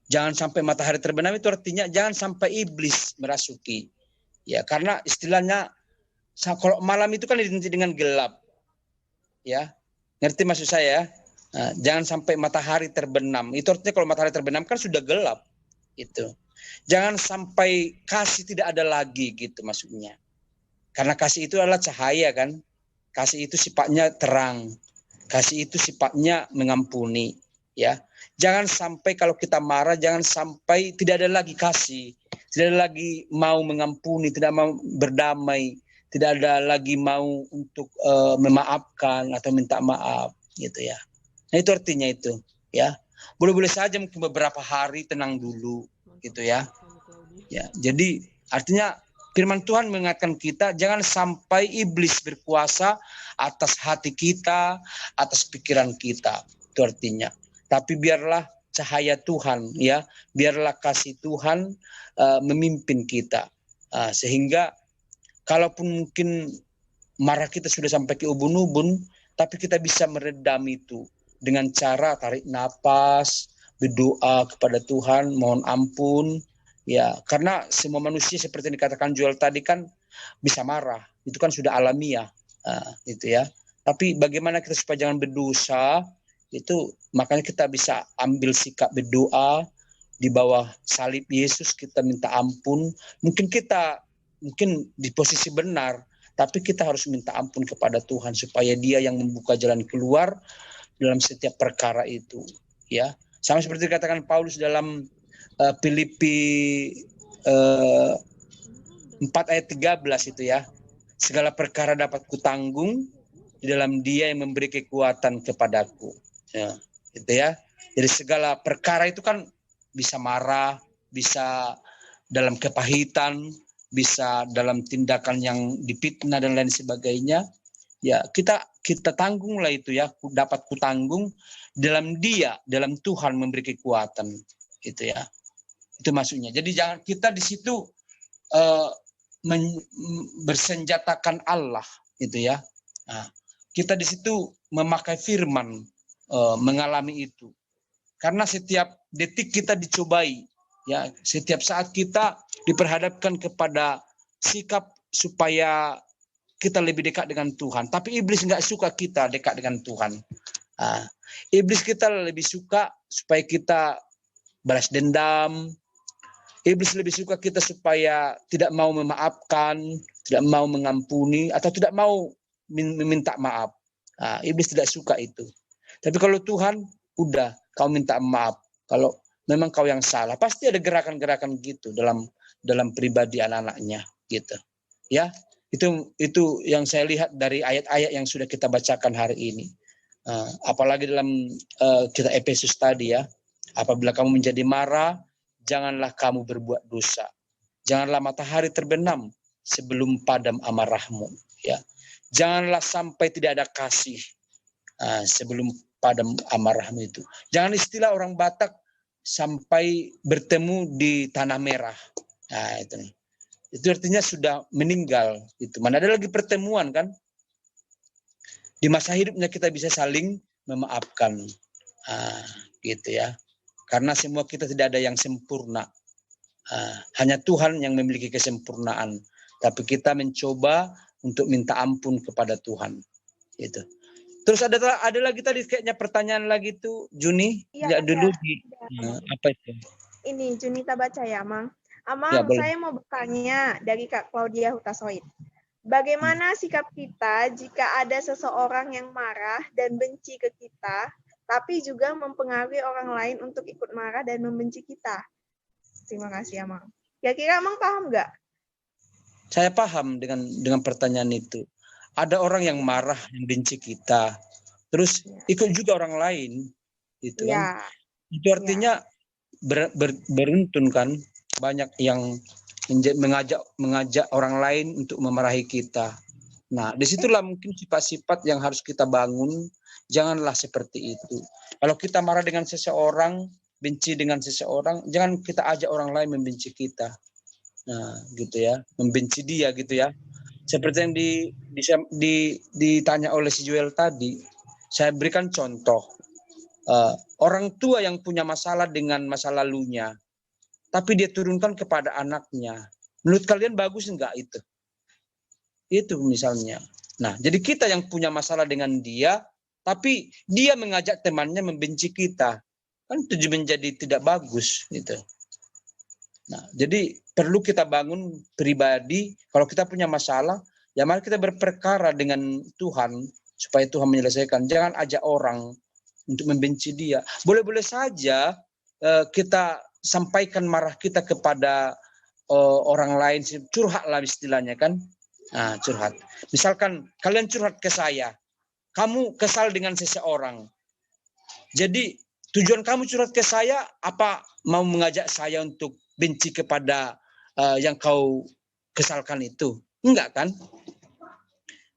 jangan sampai matahari terbenam, itu artinya jangan sampai iblis merasuki. Ya, karena istilahnya kalau malam itu kan identik dengan gelap. Ya. Ngerti maksud saya? Nah, jangan sampai matahari terbenam. Itu artinya kalau matahari terbenam kan sudah gelap. Itu. Jangan sampai kasih tidak ada lagi, gitu maksudnya. Karena kasih itu adalah cahaya kan. Kasih itu sifatnya terang. Kasih itu sifatnya mengampuni, ya. Jangan sampai kalau kita marah, jangan sampai tidak ada lagi kasih, tidak ada lagi mau mengampuni, tidak mau berdamai, tidak ada lagi mau untuk memaafkan atau minta maaf, gitu ya. Nah, itu artinya itu, ya. Boleh-boleh saja mungkin beberapa hari tenang dulu, gitu ya. Ya, jadi artinya firman Tuhan mengingatkan kita jangan sampai iblis berkuasa atas hati kita, atas pikiran kita. Itu artinya. Tapi biarlah cahaya Tuhan, ya, biarlah kasih Tuhan memimpin kita, sehingga kalaupun mungkin marah kita sudah sampai ke ubun-ubun, tapi kita bisa meredam itu dengan cara tarik napas, berdoa kepada Tuhan, mohon ampun, ya, karena semua manusia seperti yang dikatakan Joel tadi kan bisa marah, itu kan sudah alamiah, itu ya. Tapi bagaimana kita supaya jangan berdosa? Itu makanya kita bisa ambil sikap berdoa di bawah salib Yesus, kita minta ampun. Mungkin di posisi benar, tapi kita harus minta ampun kepada Tuhan supaya Dia yang membuka jalan keluar dalam setiap perkara itu, ya. Sama seperti dikatakan Paulus dalam Filipi 4 ayat 13 itu, ya. Segala perkara dapat kutanggung di dalam Dia yang memberi kekuatan kepadaku. Ya, gitu ya. Jadi segala perkara itu kan bisa marah, bisa dalam kepahitan, bisa dalam tindakan yang difitnah dan lain sebagainya. Ya, kita tanggunglah itu, ya, dapat kutanggung dalam Dia, dalam Tuhan memberi kekuatan, gitu ya. Itu maksudnya. Jadi jangan kita di situ bersenjatakan Allah, gitu ya. Nah, kita di situ memakai firman, mengalami itu. Karena setiap detik kita dicobai, ya, setiap saat kita diperhadapkan kepada sikap supaya kita lebih dekat dengan Tuhan. Tapi iblis nggak suka kita dekat dengan Tuhan. Iblis kita lebih suka supaya kita balas dendam. Iblis lebih suka kita supaya tidak mau memaafkan, tidak mau mengampuni, atau tidak mau meminta maaf. Iblis tidak suka itu. Tapi kalau Tuhan, udah, kau minta maaf. Kalau memang kau yang salah, pasti ada gerakan-gerakan gitu dalam pribadi anak-anaknya, gitu. Ya, itu yang saya lihat dari ayat-ayat yang sudah kita bacakan hari ini. Apalagi dalam kitab Efesus tadi, ya. Apabila kamu menjadi marah, janganlah kamu berbuat dosa. Janganlah matahari terbenam sebelum padam amarahmu, ya. Janganlah sampai tidak ada kasih sebelum padam amarahmu itu. Jangan istilah orang Batak sampai bertemu di tanah merah. Nah, itu artinya sudah meninggal. Itu mana ada lagi pertemuan kan? Di masa hidupnya kita bisa saling memaafkan, gitu ya. Karena semua kita tidak ada yang sempurna. Hanya Tuhan yang memiliki kesempurnaan. Tapi kita mencoba untuk minta ampun kepada Tuhan. Gitu. Terus ada lagi tadi kayaknya pertanyaan lagi tuh Juni. Iya, dulu apa itu? Ini Junita baca ya, Mang. Amang, Ya, saya mau bertanya dari Kak Claudia Hutasoid. Bagaimana sikap kita jika ada seseorang yang marah dan benci ke kita, tapi juga mempengaruhi orang lain untuk ikut marah dan membenci kita. Terima kasih, Amang. Kira-kira Amang paham nggak? Saya paham dengan pertanyaan itu. Ada orang yang marah, yang benci kita, terus ikut juga orang lain, gitu kan? Itu artinya beruntun kan, banyak yang mengajak orang lain untuk memarahi kita. Nah, disitulah mungkin sifat-sifat yang harus kita bangun. Janganlah seperti itu. Kalau kita marah dengan seseorang, benci dengan seseorang, jangan kita ajak orang lain membenci kita. Nah, gitu ya, membenci dia gitu ya. Seperti yang ditanya oleh si Joel tadi, saya berikan contoh. Orang tua yang punya masalah dengan masa lalunya, tapi dia turunkan kepada anaknya. Menurut kalian bagus enggak itu? Itu misalnya. Nah, jadi kita yang punya masalah dengan dia, tapi dia mengajak temannya membenci kita. Kan itu menjadi tidak bagus gitu. Nah, jadi perlu kita bangun pribadi, kalau kita punya masalah, ya mari kita berperkara dengan Tuhan, supaya Tuhan menyelesaikan. Jangan ajak orang untuk membenci dia. Boleh-boleh saja kita sampaikan marah kita kepada orang lain, curhatlah istilahnya kan. Nah, curhat. Misalkan kalian curhat ke saya, kamu kesal dengan seseorang. Jadi tujuan kamu curhat ke saya, apa mau mengajak saya untuk benci kepada yang kau kesalkan itu? Enggak kan?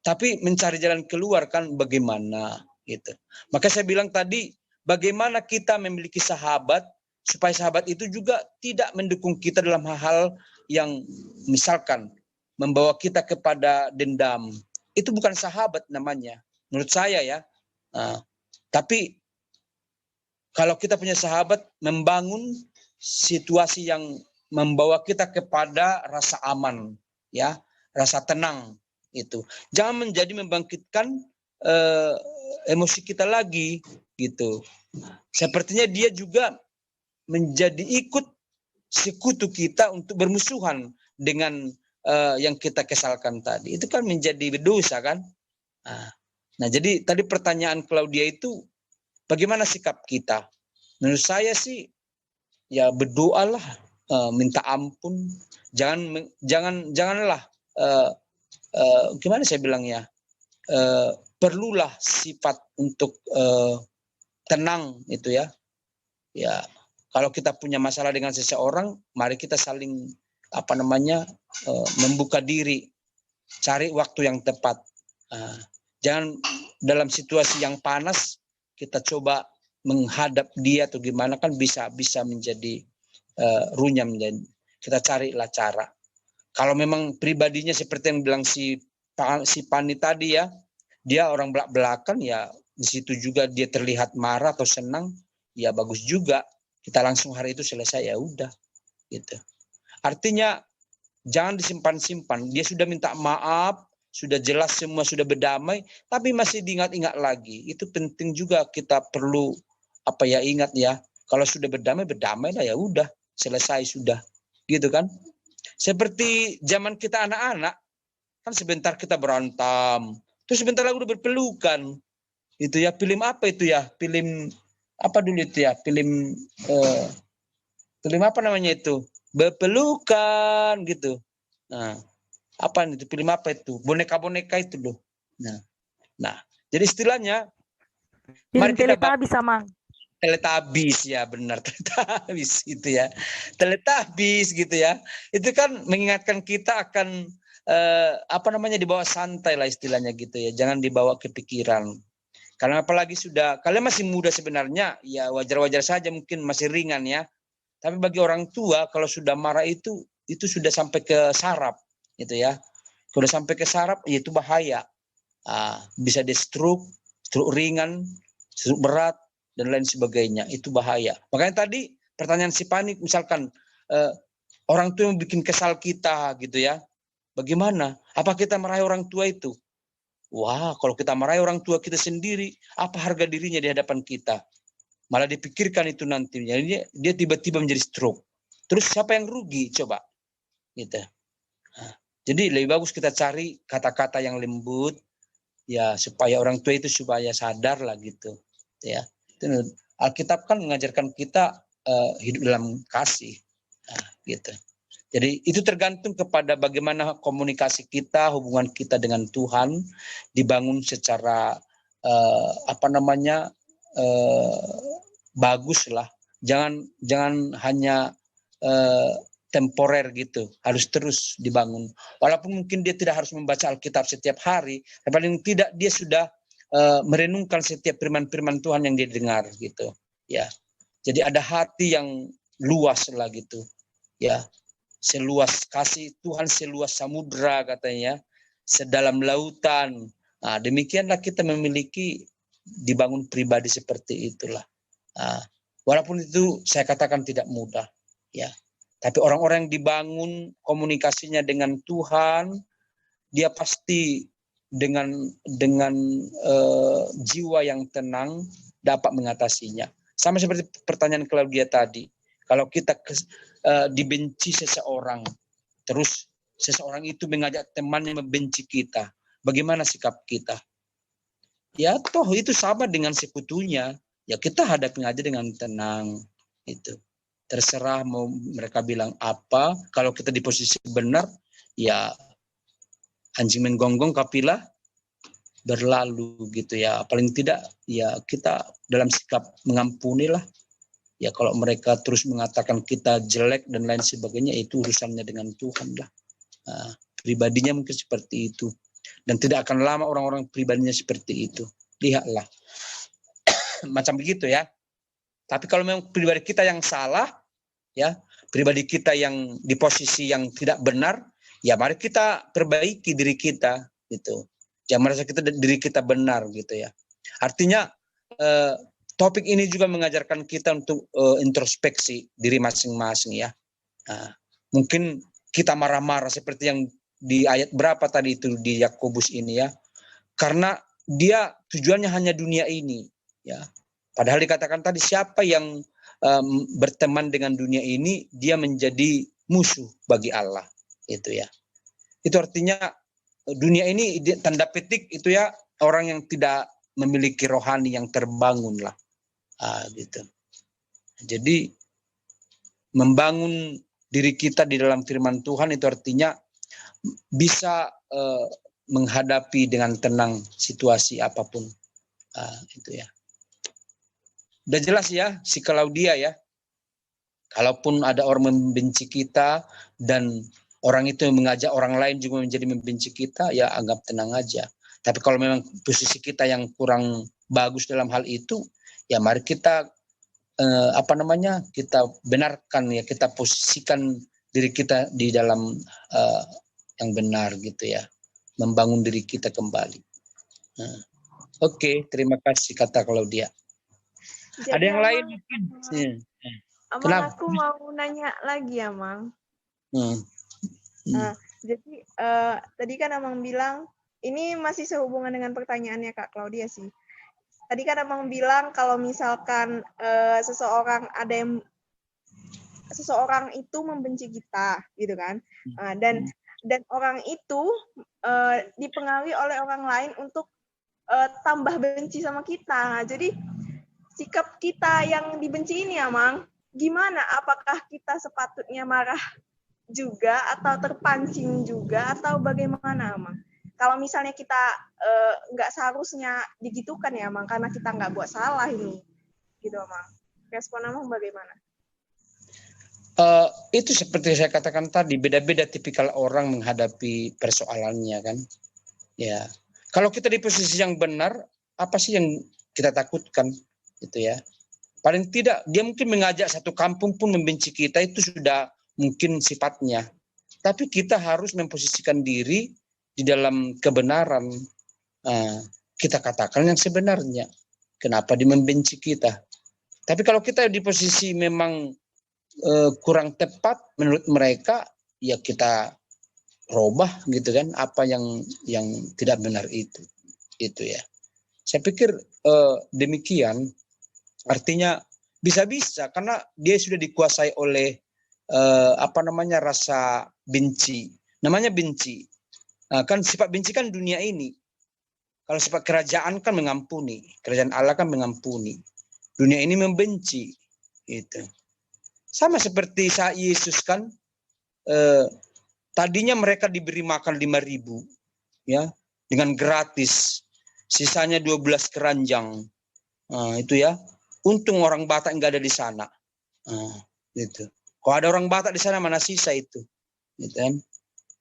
Tapi mencari jalan keluar kan bagaimana gitu. Maka saya bilang tadi, bagaimana kita memiliki sahabat supaya sahabat itu juga tidak mendukung kita dalam hal-hal yang misalkan membawa kita kepada dendam. Itu bukan sahabat namanya, menurut saya ya. Tapi kalau kita punya sahabat, membangun situasi yang membawa kita kepada rasa aman, ya, rasa tenang itu. Jangan menjadi membangkitkan emosi kita lagi, gitu. Sepertinya dia juga menjadi ikut sekutu kita untuk bermusuhan dengan yang kita kesalkan tadi. Itu kan menjadi berdosa kan? Nah, jadi tadi pertanyaan Claudia itu, bagaimana sikap kita? Menurut saya sih, ya berdoalah, minta ampun, janganlah, gimana saya bilang ya, perlulah sifat untuk tenang itu ya. Ya, kalau kita punya masalah dengan seseorang, mari kita saling membuka diri, cari waktu yang tepat. Jangan dalam situasi yang panas kita coba menghadap dia atau gimana, kan bisa menjadi runyam. Dan kita carilah cara. Kalau memang pribadinya seperti yang bilang si Pani tadi ya, dia orang belak-belakan, ya di situ juga dia terlihat marah atau senang, ya bagus juga. Kita langsung hari itu selesai, ya udah gitu. Artinya jangan disimpan-simpan. Dia sudah minta maaf, sudah jelas semua, sudah berdamai, tapi masih diingat-ingat lagi. Itu penting juga, kita perlu ingat ya. Kalau sudah berdamai lah, ya udah selesai sudah, gitu kan. Seperti zaman kita anak-anak, kan sebentar kita berantem, terus sebentar lagi udah berpelukan. Itu ya, film apa itu ya? Film apa dulu itu ya? Film apa namanya itu? Berpelukan gitu. Nah, apa itu? Film apa itu? Boneka-boneka itu loh. Nah, jadi istilahnya, mari kita Teletubbies, Amang. Teletubbies, ya benar, Teletubbies itu ya. Teletubbies gitu ya. Itu kan mengingatkan kita akan dibawa santai lah istilahnya gitu ya. Jangan dibawa ke pikiran. Karena apalagi kalian masih muda sebenarnya, ya wajar-wajar saja, mungkin masih ringan ya. Tapi bagi orang tua, kalau sudah marah itu sudah sampai ke saraf gitu ya. Kalau sampai ke saraf, ya itu bahaya. Bisa di stroke ringan, stroke berat, dan lain sebagainya. Itu bahaya. Makanya tadi pertanyaan si Panik, misalkan orang tua yang bikin kesal kita gitu ya. Bagaimana? Apa kita marahi orang tua itu? Wah, kalau kita marahi orang tua kita sendiri, apa harga dirinya di hadapan kita? Malah dipikirkan itu nantinya. Dia tiba-tiba menjadi stroke. Terus siapa yang rugi? Coba. Gitu. Jadi lebih bagus kita cari kata-kata yang lembut, ya supaya orang tua itu supaya sadar lah gitu. Ya. Alkitab kan mengajarkan kita hidup dalam kasih, gitu. Jadi itu tergantung kepada bagaimana komunikasi kita, hubungan kita dengan Tuhan dibangun secara bagus lah. Jangan hanya temporer gitu, harus terus dibangun. Walaupun mungkin dia tidak harus membaca Alkitab setiap hari, tapi paling tidak dia sudah merenungkan setiap firman-firman Tuhan yang dia dengar gitu. Ya, jadi ada hati yang luas lah gitu. Ya. Seluas kasih Tuhan, seluas samudra katanya, sedalam lautan. Nah, demikianlah kita memiliki dibangun pribadi seperti itulah. Nah, walaupun itu saya katakan tidak mudah, ya. Tapi orang-orang yang dibangun komunikasinya dengan Tuhan, dia pasti dengan jiwa yang tenang dapat mengatasinya. Sama seperti pertanyaan Claudia tadi. Kalau kita dibenci seseorang, terus seseorang itu mengajak temannya membenci kita, bagaimana sikap kita? Ya toh itu sama dengan sekutunya, ya kita hadapi aja dengan tenang. Itu terserah mau mereka bilang apa, kalau kita di posisi benar, ya anjing menggonggong kapilah berlalu gitu ya. Paling tidak ya kita dalam sikap mengampuni lah. Ya kalau mereka terus mengatakan kita jelek dan lain sebagainya, itu urusannya dengan Tuhan lah. Nah, pribadinya mungkin seperti itu. Dan tidak akan lama orang-orang pribadinya seperti itu. Lihatlah. Macam begitu ya. Tapi kalau memang pribadi kita yang salah, ya pribadi kita yang di posisi yang tidak benar, ya mari kita perbaiki diri kita. Gitu. Jangan merasa diri kita benar gitu ya. Artinya, topik ini juga mengajarkan kita untuk introspeksi diri masing-masing ya. Nah, mungkin kita marah-marah seperti yang di ayat berapa tadi itu di Yakobus ini ya. Karena dia tujuannya hanya dunia ini ya. Padahal dikatakan tadi siapa yang berteman dengan dunia ini, dia menjadi musuh bagi Allah itu ya. Itu artinya dunia ini tanda petik itu ya, orang yang tidak memiliki rohani yang terbangun lah. Gitu. Jadi membangun diri kita di dalam firman Tuhan itu artinya bisa menghadapi dengan tenang situasi apapun. Itu ya. Udah jelas ya si Claudia ya. Kalaupun ada orang membenci kita dan orang itu mengajak orang lain juga menjadi membenci kita, ya anggap tenang aja. Tapi kalau memang posisi kita yang kurang bagus dalam hal itu, ya mari kita kita benarkan ya, kita posisikan diri kita di dalam yang benar gitu ya, membangun diri kita kembali. Oke, terima kasih kata Claudia. Jadi, ada yang lain mungkin? Amang, aku mau nanya lagi ya, Mang. Jadi tadi kan Amang bilang, ini masih sehubungan dengan pertanyaannya Kak Claudia sih. Tadi kan Amang bilang kalau misalkan seseorang itu membenci kita, gitu kan? Dan orang itu dipengaruhi oleh orang lain untuk tambah benci sama kita. Jadi sikap kita yang dibenci ini, Amang, gimana? Apakah kita sepatutnya marah juga atau terpancing juga atau bagaimana, Amang? Kalau misalnya kita nggak seharusnya digitukan ya, Amang, karena kita nggak buat salah ini, gitu, Amang. Respon Amang bagaimana? Itu seperti saya katakan tadi, beda-beda tipikal orang menghadapi persoalannya kan. Ya, kalau kita di posisi yang benar, apa sih yang kita takutkan, gitu ya? Paling tidak dia mungkin mengajak satu kampung pun membenci kita, itu sudah mungkin sifatnya. Tapi kita harus memposisikan diri di dalam kebenaran. Kita katakan yang sebenarnya. Kenapa dia membenci kita? Tapi kalau kita di posisi memang kurang tepat menurut mereka, ya kita robah gitu kan, apa yang tidak benar itu ya. Saya pikir demikian. Artinya bisa-bisa karena dia sudah dikuasai oleh rasa benci. Namanya benci. Kan sifat benci kan dunia ini. Kalau sifat kerajaan kan mengampuni. Kerajaan Allah kan mengampuni. dunia ini membenci. Itu sama seperti saat Yesus kan, tadinya mereka diberi makan 5.000 ya dengan gratis, sisanya 12 keranjang. Itu ya, untung orang Batak nggak ada di sana. Gitu. Kalau ada orang Batak di sana mana sisa itu, gitu kan?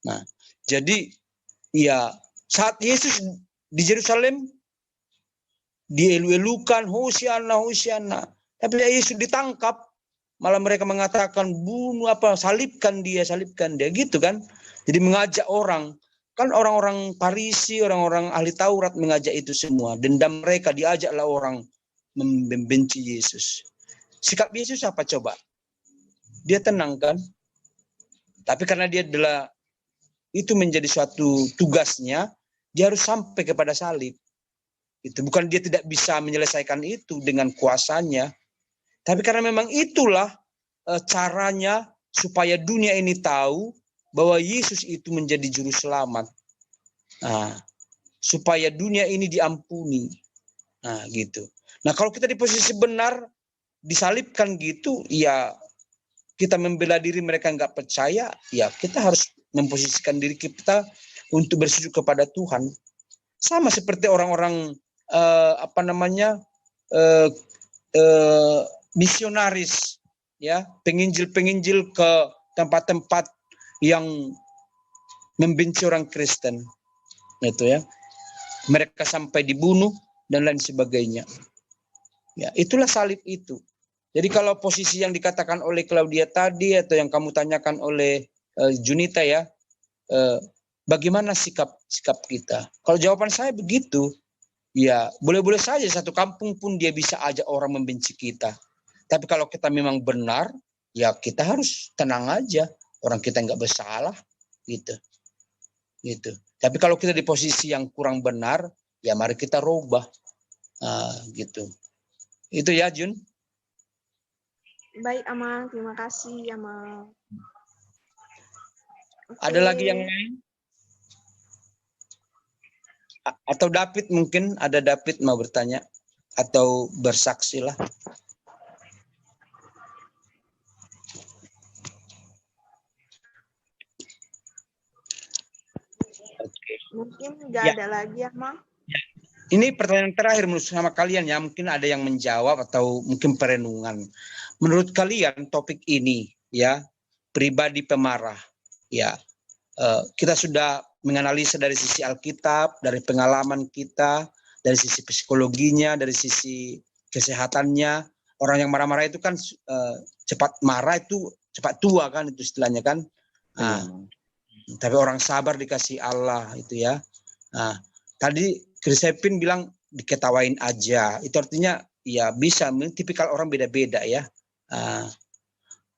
Nah, jadi ya saat Yesus di Yerusalem dielu-elukan Hosiana, Hosiana, tapi Yesus ditangkap, malah mereka mengatakan bunuh salibkan dia gitu kan. Jadi mengajak orang, kan orang-orang Farisi, orang-orang ahli Taurat mengajak itu semua. Dendam mereka, diajaklah orang membenci Yesus. Sikap Yesus apa coba? Dia tenang kan? Tapi karena dia adalah itu menjadi suatu tugasnya, dia harus sampai kepada salib. Itu bukan dia tidak bisa menyelesaikan itu dengan kuasanya, tapi karena memang itulah caranya supaya dunia ini tahu bahwa Yesus itu menjadi juru selamat. Supaya dunia ini diampuni. Gitu. Nah, kalau kita di posisi benar disalibkan gitu, ya kita membela diri, mereka nggak percaya, ya kita harus memposisikan diri kita untuk bersujud kepada Tuhan. Sama seperti orang-orang misionaris, ya, penginjil-penginjil ke tempat-tempat yang membenci orang Kristen, itu ya, mereka sampai dibunuh dan lain sebagainya. Ya, itulah salib itu. Jadi kalau posisi yang dikatakan oleh Claudia tadi atau yang kamu tanyakan oleh Junita ya, bagaimana sikap kita? Kalau jawaban saya begitu, ya boleh-boleh saja satu kampung pun dia bisa ajak orang membenci kita. Tapi kalau kita memang benar, ya kita harus tenang aja. Orang kita nggak bersalah, gitu. Tapi kalau kita di posisi yang kurang benar, ya mari kita rubah, gitu. Itu ya, Jun. Baik, Amang. Terima kasih, Amang. Ada lagi yang lain? Atau David mungkin, ada David mau bertanya atau bersaksi lah. Mungkin nggak ada lagi, Amang. Ini pertanyaan terakhir menurut sama kalian ya, mungkin ada yang menjawab atau mungkin perenungan. Menurut kalian topik ini ya, pribadi pemarah ya, kita sudah menganalisa dari sisi Alkitab, dari pengalaman kita, dari sisi psikologinya, dari sisi kesehatannya. Orang yang marah-marah itu kan cepat marah itu cepat tua kan, itu istilahnya kan. Tapi orang sabar dikasih Allah itu ya. Tadi Chris Hepin bilang diketawain aja. Itu artinya ya bisa, tipikal orang beda-beda ya.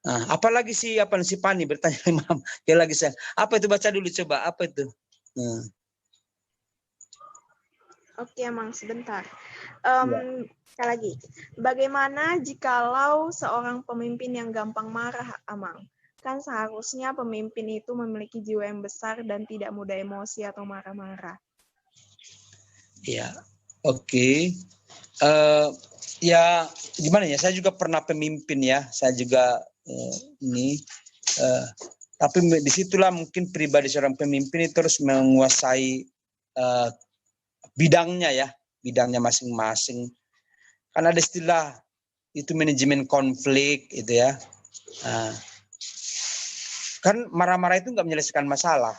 Apalagi si Pani bertanya Imam. Ya lagi saya. Apa itu, baca dulu coba. Apa itu? Oke, Amang, sebentar. Sekali lagi. Bagaimana jikalau seorang pemimpin yang gampang marah, Amang? Kan seharusnya pemimpin itu memiliki jiwa yang besar dan tidak mudah emosi atau marah-marah. Ya, oke. Ya, gimana ya? Saya juga pernah pemimpin ya. Saya juga tapi disitulah mungkin pribadi seorang pemimpin itu harus menguasai bidangnya ya, bidangnya masing-masing. Kan ada istilah itu manajemen konflik itu ya. Kan marah-marah itu nggak menyelesaikan masalah.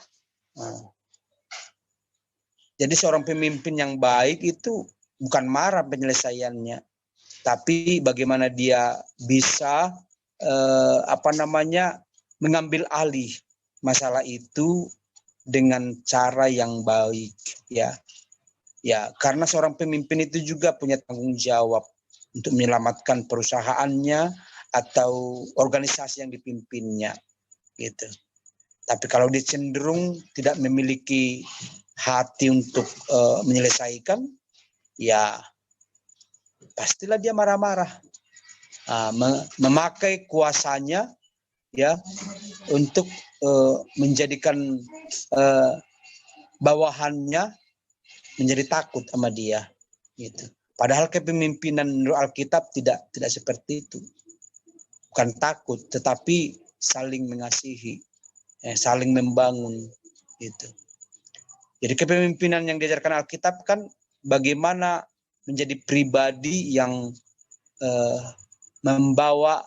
Jadi seorang pemimpin yang baik itu bukan marah penyelesaiannya, tapi bagaimana dia bisa mengambil alih masalah itu dengan cara yang baik ya. Ya, karena seorang pemimpin itu juga punya tanggung jawab untuk menyelamatkan perusahaannya atau organisasi yang dipimpinnya gitu. Tapi kalau dia cenderung tidak memiliki hati untuk menyelesaikan, ya pastilah dia marah-marah, memakai kuasanya ya untuk menjadikan bawahannya menjadi takut sama dia gitu. Padahal kepemimpinan menurut Alkitab tidak seperti itu. Bukan takut, tetapi saling mengasihi, saling membangun. Gitu. Jadi kepemimpinan yang diajarkan Alkitab kan bagaimana menjadi pribadi yang membawa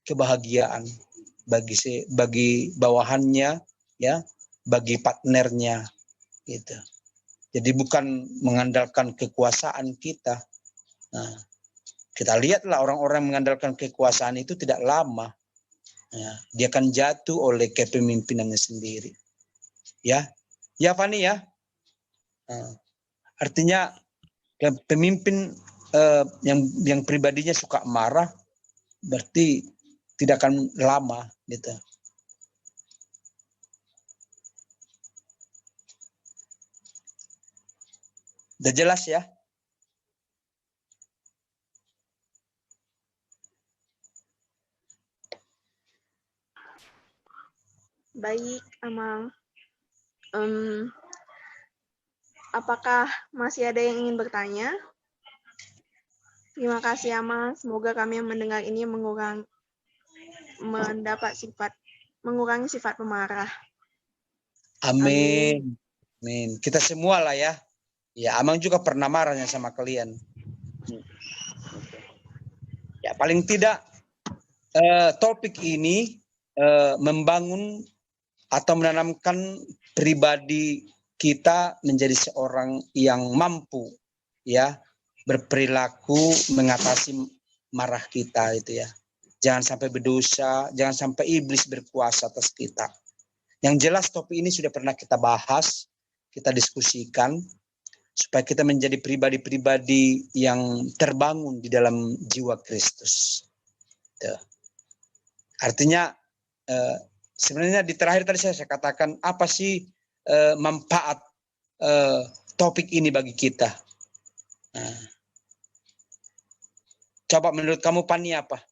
kebahagiaan bagi bawahannya, ya, bagi partnernya, gitu. Jadi bukan mengandalkan kekuasaan kita. Nah, kita lihatlah orang-orang mengandalkan kekuasaan itu tidak lama. Ya, dia akan jatuh oleh kepemimpinannya sendiri. Ya, ya Fani ya. Nah, artinya pemimpin yang pribadinya suka marah, berarti tidak akan lama, gitu. Udah jelas ya? Baik, Amang. Apakah masih ada yang ingin bertanya? Terima kasih, Amang. Semoga kami yang mendengar ini mengurangi sifat pemarah. Amin. Amin. Kita semua lah ya. Ya, Amang juga pernah marahnya sama kalian. Ya, paling tidak topik ini membangun atau menanamkan pribadi kita menjadi seorang yang mampu, ya, berperilaku mengatasi marah kita itu ya. Jangan sampai berdosa, jangan sampai iblis berkuasa atas kita. Yang jelas topik ini sudah pernah kita bahas, kita diskusikan, supaya kita menjadi pribadi-pribadi yang terbangun di dalam jiwa Kristus. Artinya sebenarnya di terakhir tadi saya katakan apa sih manfaat topik ini bagi kita. Nah, coba menurut kamu Pani apa?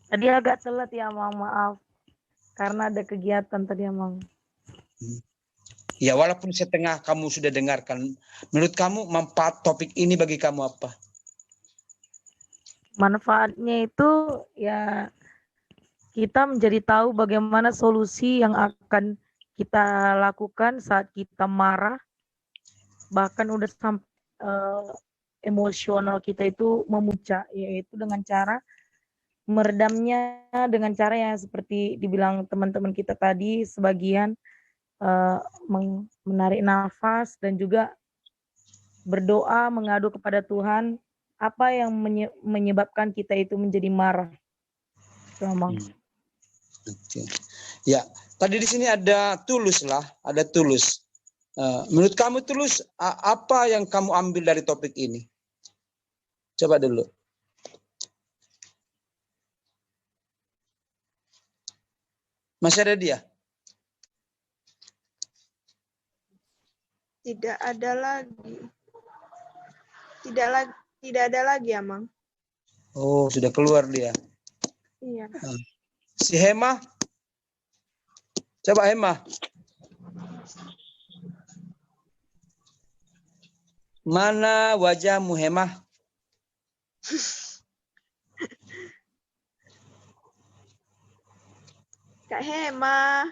Tadi agak telat ya, Mang, maaf. Karena ada kegiatan tadi, Mang. Ya, walaupun setengah kamu sudah dengarkan, menurut kamu manfaat topik ini bagi kamu apa? Manfaatnya itu ya kita menjadi tahu bagaimana solusi yang akan kita lakukan saat kita marah, bahkan udah sampai emosional kita itu memuncak, yaitu dengan cara meredamnya dengan cara yang seperti dibilang teman-teman kita tadi, sebagian menarik nafas dan juga berdoa, mengadu kepada Tuhan apa yang menyebabkan kita itu menjadi marah. Mang. Ya, tadi di sini ada Tulus lah, ada Tulus. Menurut kamu Tulus, apa yang kamu ambil dari topik ini? Coba dulu. Masih ada dia? Tidak ada lagi. Tidak ada lagi, Amang. Oh, sudah keluar dia. Iya. Si Hema? Coba Hema. Mana wajahmu Hema? Kak Hema.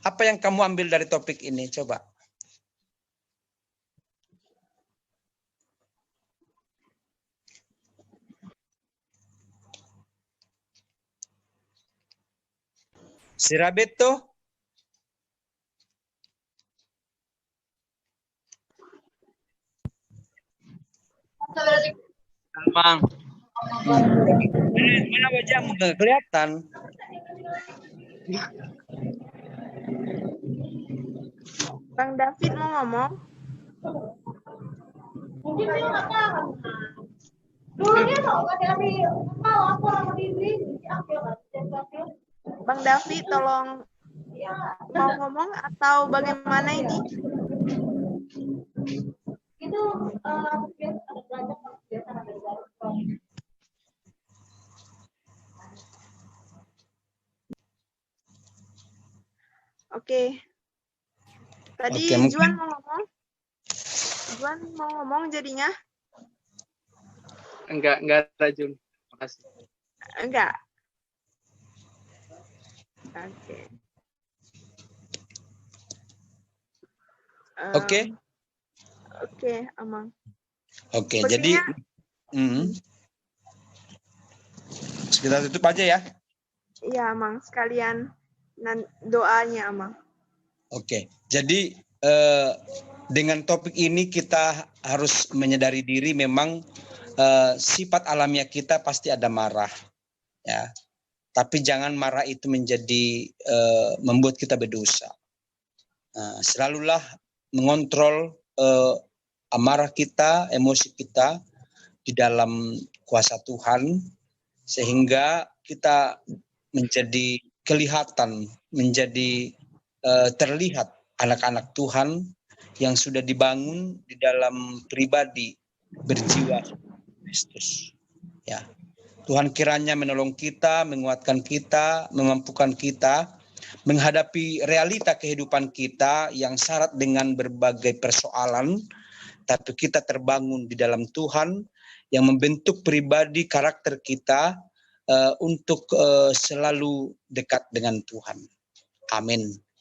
Apa yang kamu ambil dari topik ini? Coba. Si Rabeto? Bang. Mana wajahmu? Nggak kelihatan. Bang David mau ngomong? Mungkin dia nggak tahu. Dulu dia mau aku orang diri. Bang David, tolong mau ngomong atau bagaimana ini? Itu ada belajar biasa ada Oke. Tadi Oke, mungkin- Juan mau ngomong? Juan mau ngomong jadinya? Enggak ada Jun. Makasih. Enggak. Oke. Oke. Oke, Amang. Oke, Sepertinya- jadi kita tutup aja ya. Iya, Amang. Sekalian doanya, Amang. Oke, jadi dengan topik ini kita harus menyadari diri memang sifat alamiah kita pasti ada marah, ya. Tapi jangan marah itu menjadi membuat kita berdosa. Selalulah mengontrol amarah kita, emosi kita di dalam kuasa Tuhan, sehingga kita menjadi kelihatan, menjadi terlihat anak-anak Tuhan yang sudah dibangun di dalam pribadi berjiwa Kristus. Ya, Tuhan kiranya menolong kita, menguatkan kita, memampukan kita menghadapi realita kehidupan kita yang syarat dengan berbagai persoalan, tapi kita terbangun di dalam Tuhan yang membentuk pribadi karakter kita untuk selalu dekat dengan Tuhan. Amin.